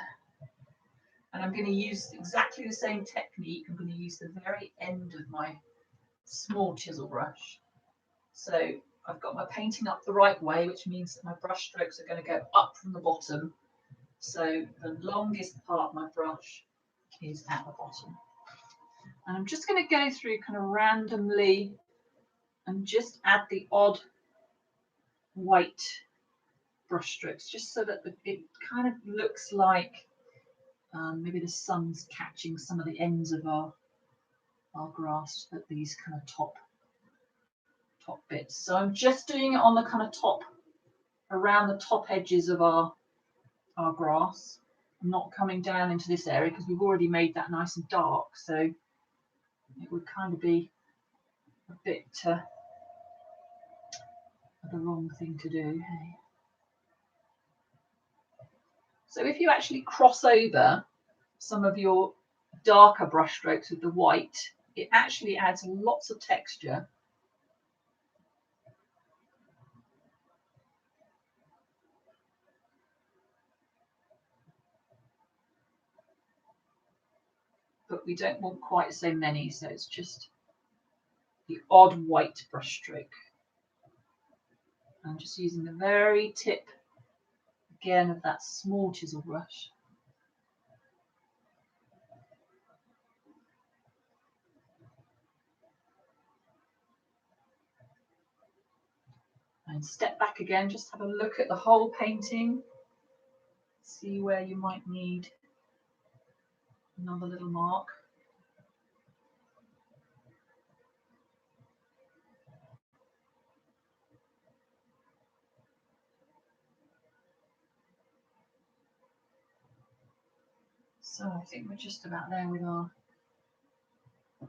And I'm going to use exactly the same technique. I'm going to use the very end of my small chisel brush. So I've got my painting up the right way, which means that my brush strokes are going to go up from the bottom. So the longest part of my brush is at the bottom. And I'm just going to go through kind of randomly and just add the odd white brush strokes, just so that it kind of looks like maybe the sun's catching some of the ends of our grass at these kind of top bits. So I'm just doing it on the kind of top, around the top edges of our grass. I'm not coming down into this area because we've already made that nice and dark, so it would kind of be a bit the wrong thing to do. Hey. So if you actually cross over some of your darker brush strokes with the white, it actually adds lots of texture. But we don't want quite so many, so it's just the odd white brush stroke. I'm just using the very tip again of that small chisel brush. And step back again, just have a look at the whole painting, see where you might need another little mark. So I think we're just about there with our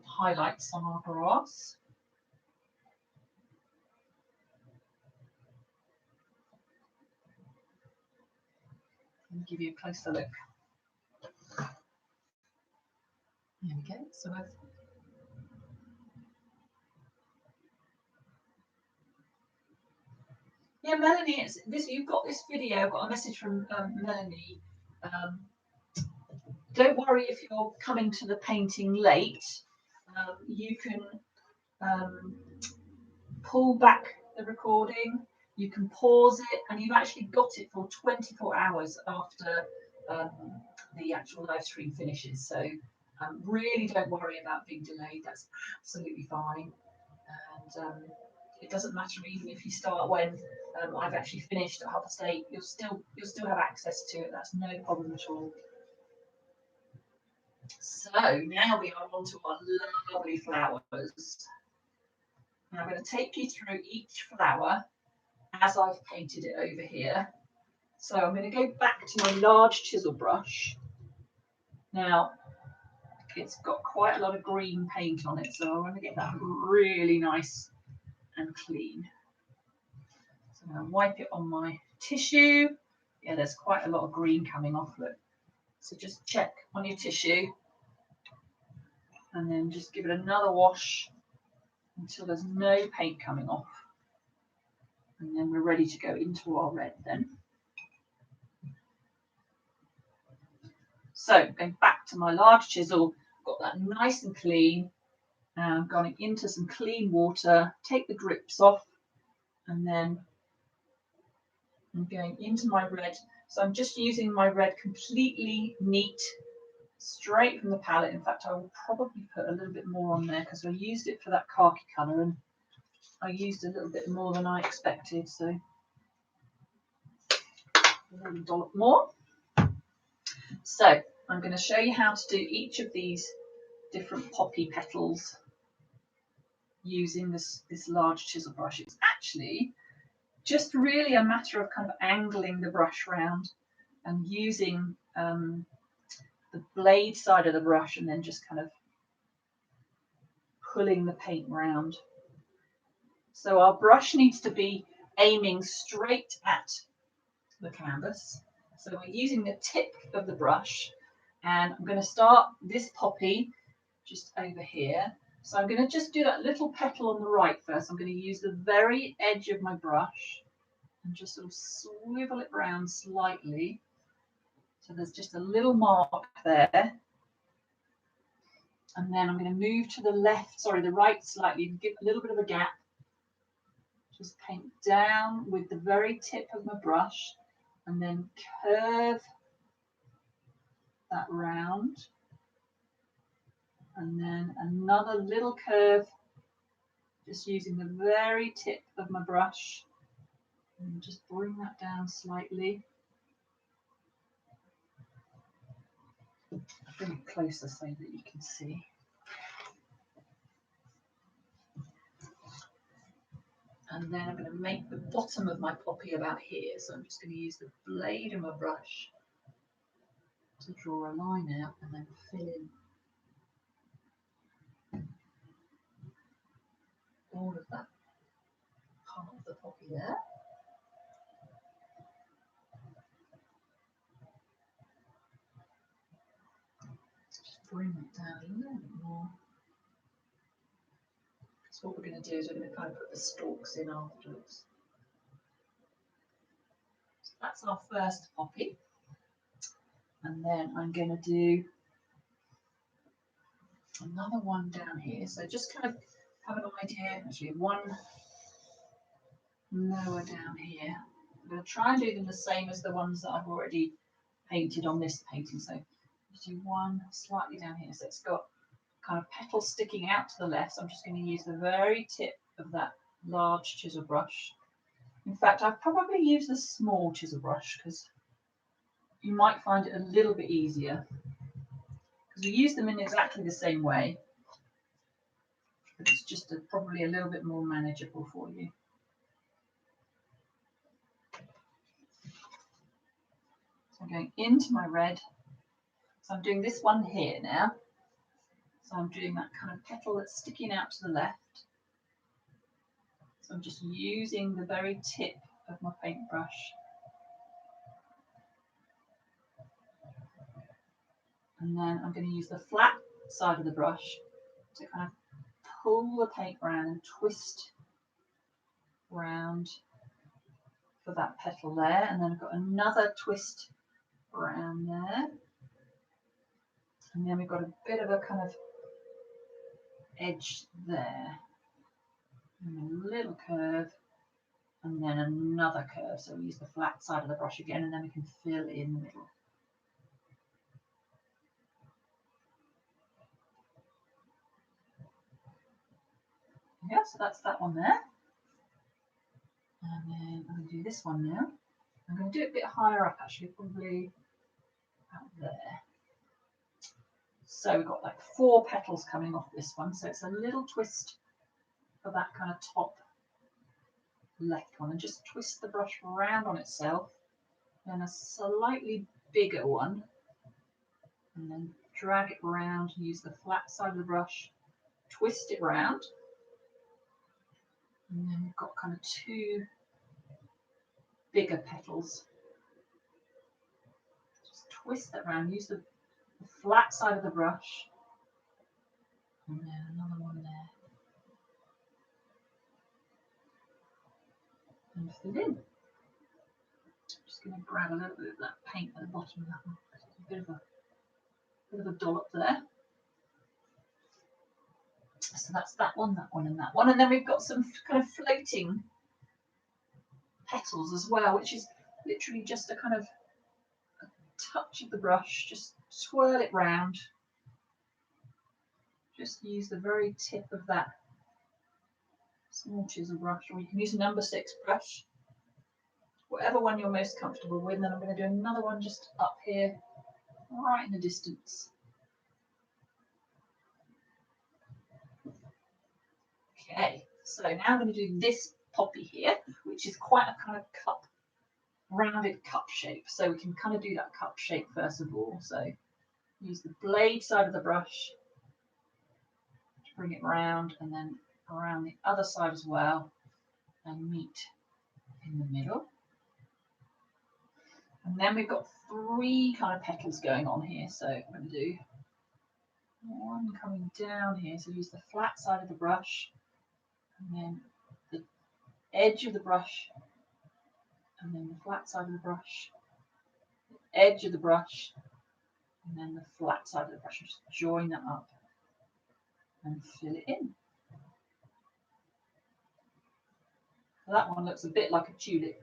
highlights on our grass. Let me give you a closer look. There we go. So yeah, Melanie, it's this. You've got this video. I've got a message from Melanie. Don't worry if you're coming to the painting late. You can pull back the recording. You can pause it, and you've actually got it for 24 hours after the actual live stream finishes. So really don't worry about being delayed. That's absolutely fine. And it doesn't matter even if you start when I've actually finished at 8:30. You'll still have access to it. That's no problem at all. So now we are on to our lovely flowers. Now I'm going to take you through each flower as I've painted it over here. So I'm going to go back to my large chisel brush. Now it's got quite a lot of green paint on it, so I want to get that really nice and clean. So I'm going to wipe it on my tissue. Yeah, there's quite a lot of green coming off it. So just check on your tissue and then just give it another wash until there's no paint coming off. And then we're ready to go into our red then. So going back to my large chisel, got that nice and clean. Now I'm going into some clean water, take the drips off, and then I'm going into my red. So I'm just using my red completely neat, straight from the palette. In fact, I will probably put a little bit more on there because I used it for that khaki colour and I used a little bit more than I expected. So a little dollop more. So I'm going to show you how to do each of these different poppy petals using this large chisel brush. It's actually just really a matter of kind of angling the brush round and using the blade side of the brush and then just kind of pulling the paint round. So our brush needs to be aiming straight at the canvas. So we're using the tip of the brush, and I'm going to start this poppy just over here. So I'm going to just do that little petal on the right first. I'm going to use the very edge of my brush and just sort of swivel it around slightly. So there's just a little mark there. And then I'm going to move to the left, sorry, the right slightly, give a little bit of a gap. Just paint down with the very tip of my brush and then curve that round. And then another little curve, just using the very tip of my brush. And just bring that down slightly. Bring it closer so that you can see. And then I'm going to make the bottom of my poppy about here. So I'm just going to use the blade of my brush to draw a line out and then fill in all of that part of the poppy there. Just bring it down a little bit more. So what we're going to do is we're going to kind of put the stalks in afterwards. So that's our first poppy. And then I'm going to do another one down here. So just kind of have an idea, actually one lower down here. I'm going to try and do them the same as the ones that I've already painted on this painting. So just do one slightly down here. So it's got kind of petals sticking out to the left. So I'm just going to use the very tip of that large chisel brush. In fact, I've probably used the small chisel brush because you might find it a little bit easier because we use them in exactly the same way, but it's just probably a little bit more manageable for you. So I'm going into my red. So I'm doing this one here now. So I'm doing that kind of petal that's sticking out to the left. So I'm just using the very tip of my paintbrush. And then I'm going to use the flat side of the brush to kind of pull the paint around and twist round for that petal there. And then I've got another twist around there. And then we've got a bit of a kind of edge there. And a little curve. And then another curve. So we use the flat side of the brush again, and then we can fill in the middle. Yeah, so that's that one there. And then I'm going to do this one now. I'm going to do it a bit higher up, actually, probably out there. So we've got like 4 petals coming off this one. So it's a little twist for that kind of top left one, and just twist the brush around on itself. Then a slightly bigger one, and then drag it around, use the flat side of the brush, twist it round. And then we've got kind of 2 bigger petals. Just twist that around, use the flat side of the brush, and then another one there. And fill in. Just going to grab a little bit of that paint at the bottom of that one. A bit of a dollop there. So that's that one, and that one. And then we've got some kind of floating petals as well, which is literally just a kind of a touch of the brush, just swirl it round. Just use the very tip of that small chisel brush, or you can use a number 6 brush, whatever one you're most comfortable with. And then I'm going to do another one just up here, right in the distance. Okay, so now I'm going to do this poppy here, which is quite a kind of cup, rounded cup shape. So we can kind of do that cup shape first of all. So use the blade side of the brush to bring it round, and then around the other side as well, and meet in the middle. And then we've got 3 kind of petals going on here. So I'm going to do one coming down here. So use the flat side of the brush, and then the edge of the brush, and then the flat side of the brush, the edge of the brush, and then the flat side of the brush. Just join that up and fill it in. So that one looks a bit like a tulip.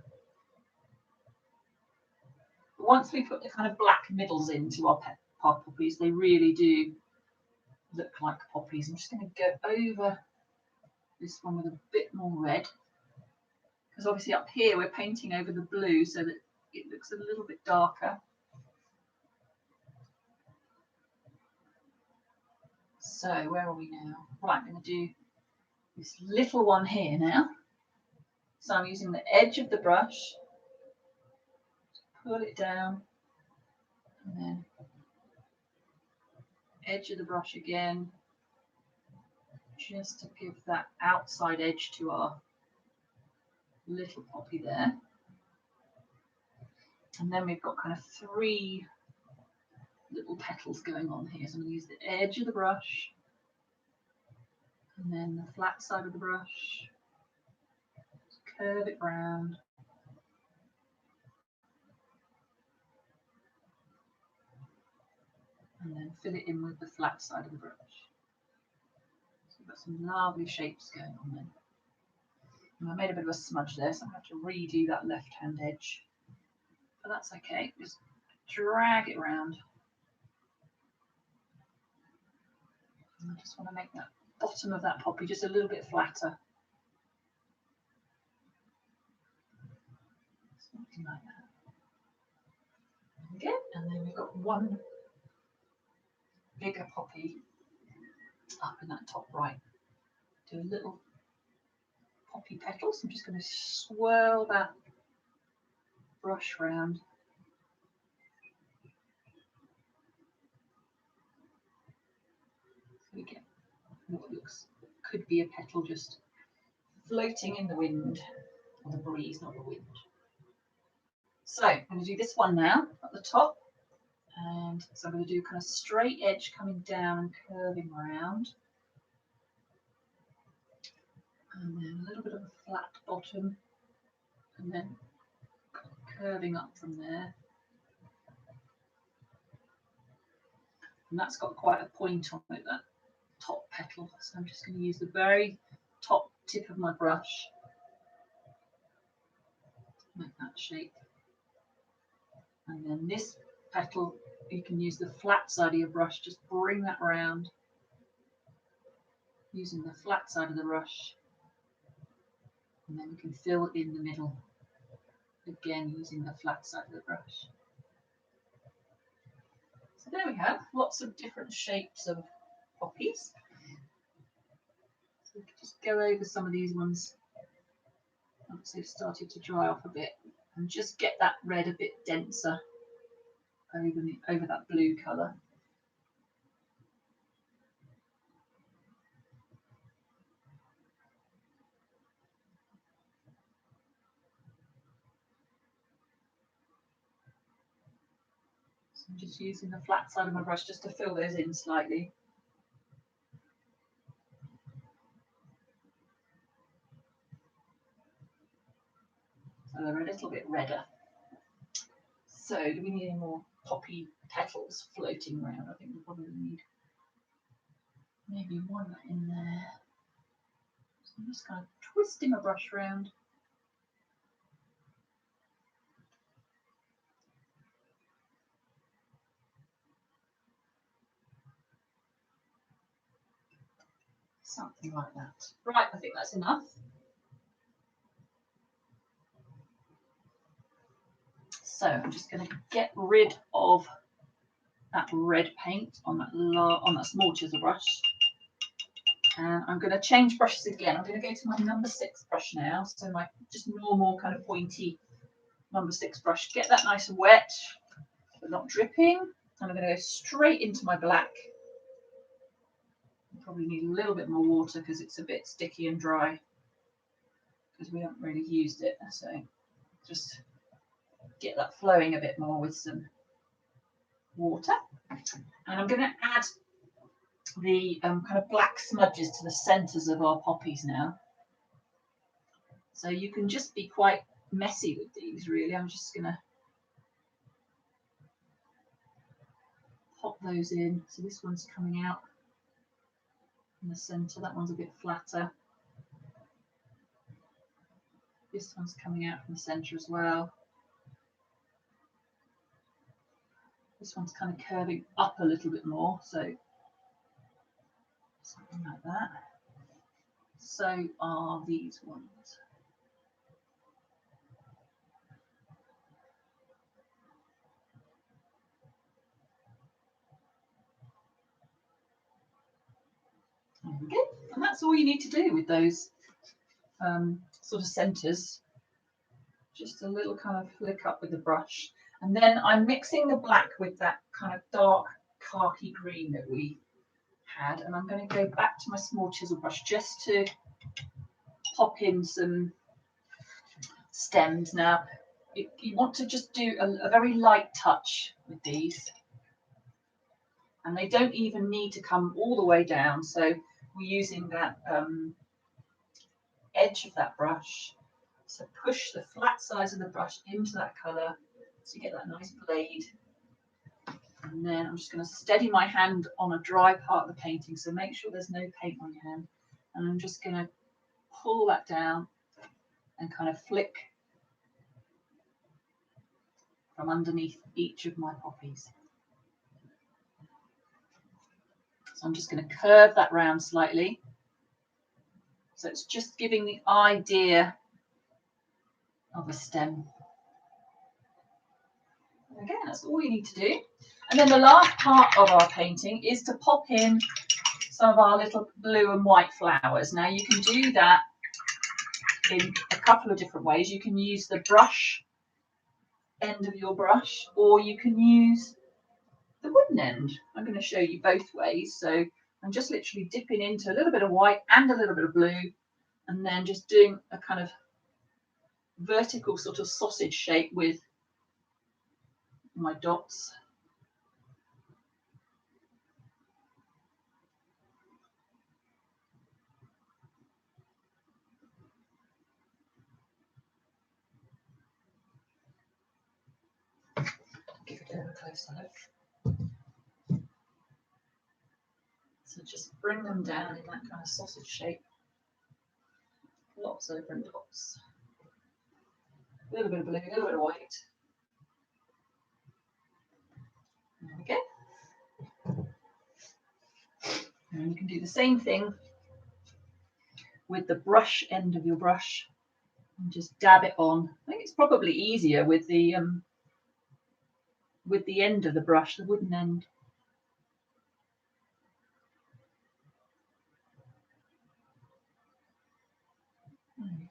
But once we put the kind of black middles into our poppies, they really do look like poppies. I'm just going to go over this one with a bit more red, because obviously up here we're painting over the blue so that it looks a little bit darker. So where are we now? Right, I'm going to do this little one here now. So I'm using the edge of the brush, pull it down, and then edge of the brush again, just to give that outside edge to our little poppy there. And then we've got kind of 3 little petals going on here. So I'm going to use the edge of the brush, and then the flat side of the brush, curve it round, and then fill it in with the flat side of the brush. So we've got some lovely shapes going on then. And I made a bit of a smudge there, so I'm going to have to redo that left-hand edge. But that's okay, just drag it around. And I just want to make that bottom of that poppy just a little bit flatter. Something like that. Again, and then we've got one bigger poppy up in that top right. Do a little poppy petals. I'm just going to swirl that brush round. So we get what looks could be a petal just floating in the wind, or the breeze, not the wind. So I'm going to do this one now at the top, and so I'm going to do kind of straight edge coming down and curving around, and then a little bit of a flat bottom, and then curving up from there. And that's got quite a point on it, that top petal. So I'm just going to use the very top tip of my brush to make that shape. And then this petal, you can use the flat side of your brush, just bring that around using the flat side of the brush, and then we can fill in the middle again using the flat side of the brush. So there we have lots of different shapes of poppies. So we can just go over some of these ones once they've started to dry off a bit, and just get that red a bit denser over that blue colour. So I'm just using the flat side of my brush just to fill those in slightly. So they're a little bit redder. So do we need any more poppy petals floating around? I think we probably need maybe one in there. So I'm just kind of twisting my brush around. Something like that. Right, I think that's enough. So I'm just going to get rid of that red paint on that small chisel brush. And I'm going to change brushes again. I'm going to go to my number 6 brush now. So my just normal kind of pointy number 6 brush. Get that nice and wet, but not dripping. And I'm going to go straight into my black. Probably need a little bit more water because it's a bit sticky and dry because we haven't really used it. So just get that flowing a bit more with some water. And I'm going to add the kind of black smudges to the centres of our poppies now. So you can just be quite messy with these, really. I'm just going to pop those in. So this one's coming out in the centre, that one's a bit flatter. This one's coming out from the centre as well. This one's kind of curving up a little bit more, so something like that. So are these ones. There we go. And that's all you need to do with those sort of centres. Just a little kind of flick up with the brush. And then I'm mixing the black with that kind of dark khaki green that we had. And I'm going to go back to my small chisel brush just to pop in some stems. Now, you want to just do a very light touch with these. And they don't even need to come all the way down. So we're using that edge of that brush. So push the flat sides of the brush into that colour so you get that nice blade. And then I'm just going to steady my hand on a dry part of the painting. So make sure there's no paint on your hand. And I'm just going to pull that down and kind of flick from underneath each of my poppies. So I'm just going to curve that round slightly. So it's just giving the idea of a stem. And again, that's all you need to do. And then the last part of our painting is to pop in some of our little blue and white flowers. Now you can do that in a couple of different ways. You can use the brush end of your brush, or you can use the wooden end. I'm going to show you both ways. So I'm just literally dipping into a little bit of white and a little bit of blue, and then just doing a kind of vertical sort of sausage shape with my dots. Give it a closer look. So just bring them down in that kind of sausage shape. Lots of different dots. A little bit of blue, a little bit of white. There we go. And you can do the same thing with the brush end of your brush and just dab it on. I think it's probably easier with the end of the brush, the wooden end.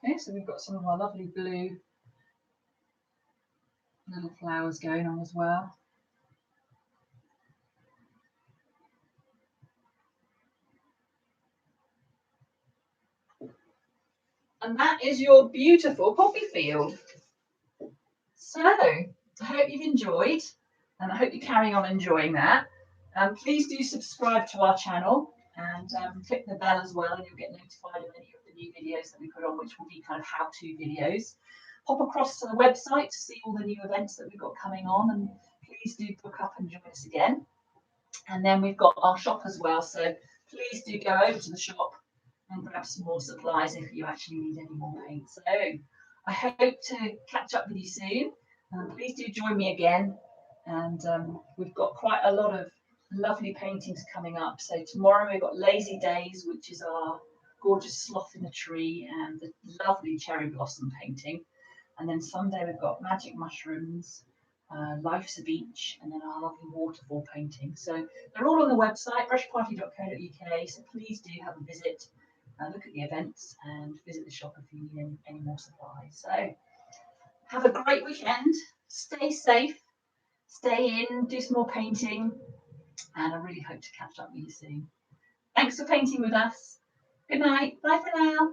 Okay, so we've got some of our lovely blue little flowers going on as well. And that is your beautiful poppy field. So I hope you've enjoyed, and I hope you're carrying on enjoying that. Please do subscribe to our channel and click the bell as well, and you'll get notified of any of the new videos that we put on, which will be kind of how-to videos. Pop across to the website to see all the new events that we've got coming on, and please do book up and join us again. And then we've got our shop as well, so please do go over to the shop and grab some more supplies if you actually need any more paint. So I hope to catch up with you soon. Please do join me again. And we've got quite a lot of lovely paintings coming up. So tomorrow we've got Lazy Days, which is our gorgeous sloth in a tree and the lovely cherry blossom painting. And then Sunday we've got Magic Mushrooms, Life's a Beach, and then our lovely waterfall painting. So they're all on the website, brushparty.co.uk. So please do have a visit. Look at the events and visit the shop if you need any more supplies. So have a great weekend, stay safe, stay in, do some more painting, and I really hope to catch up with you soon. Thanks for painting with us. Good night, bye for now.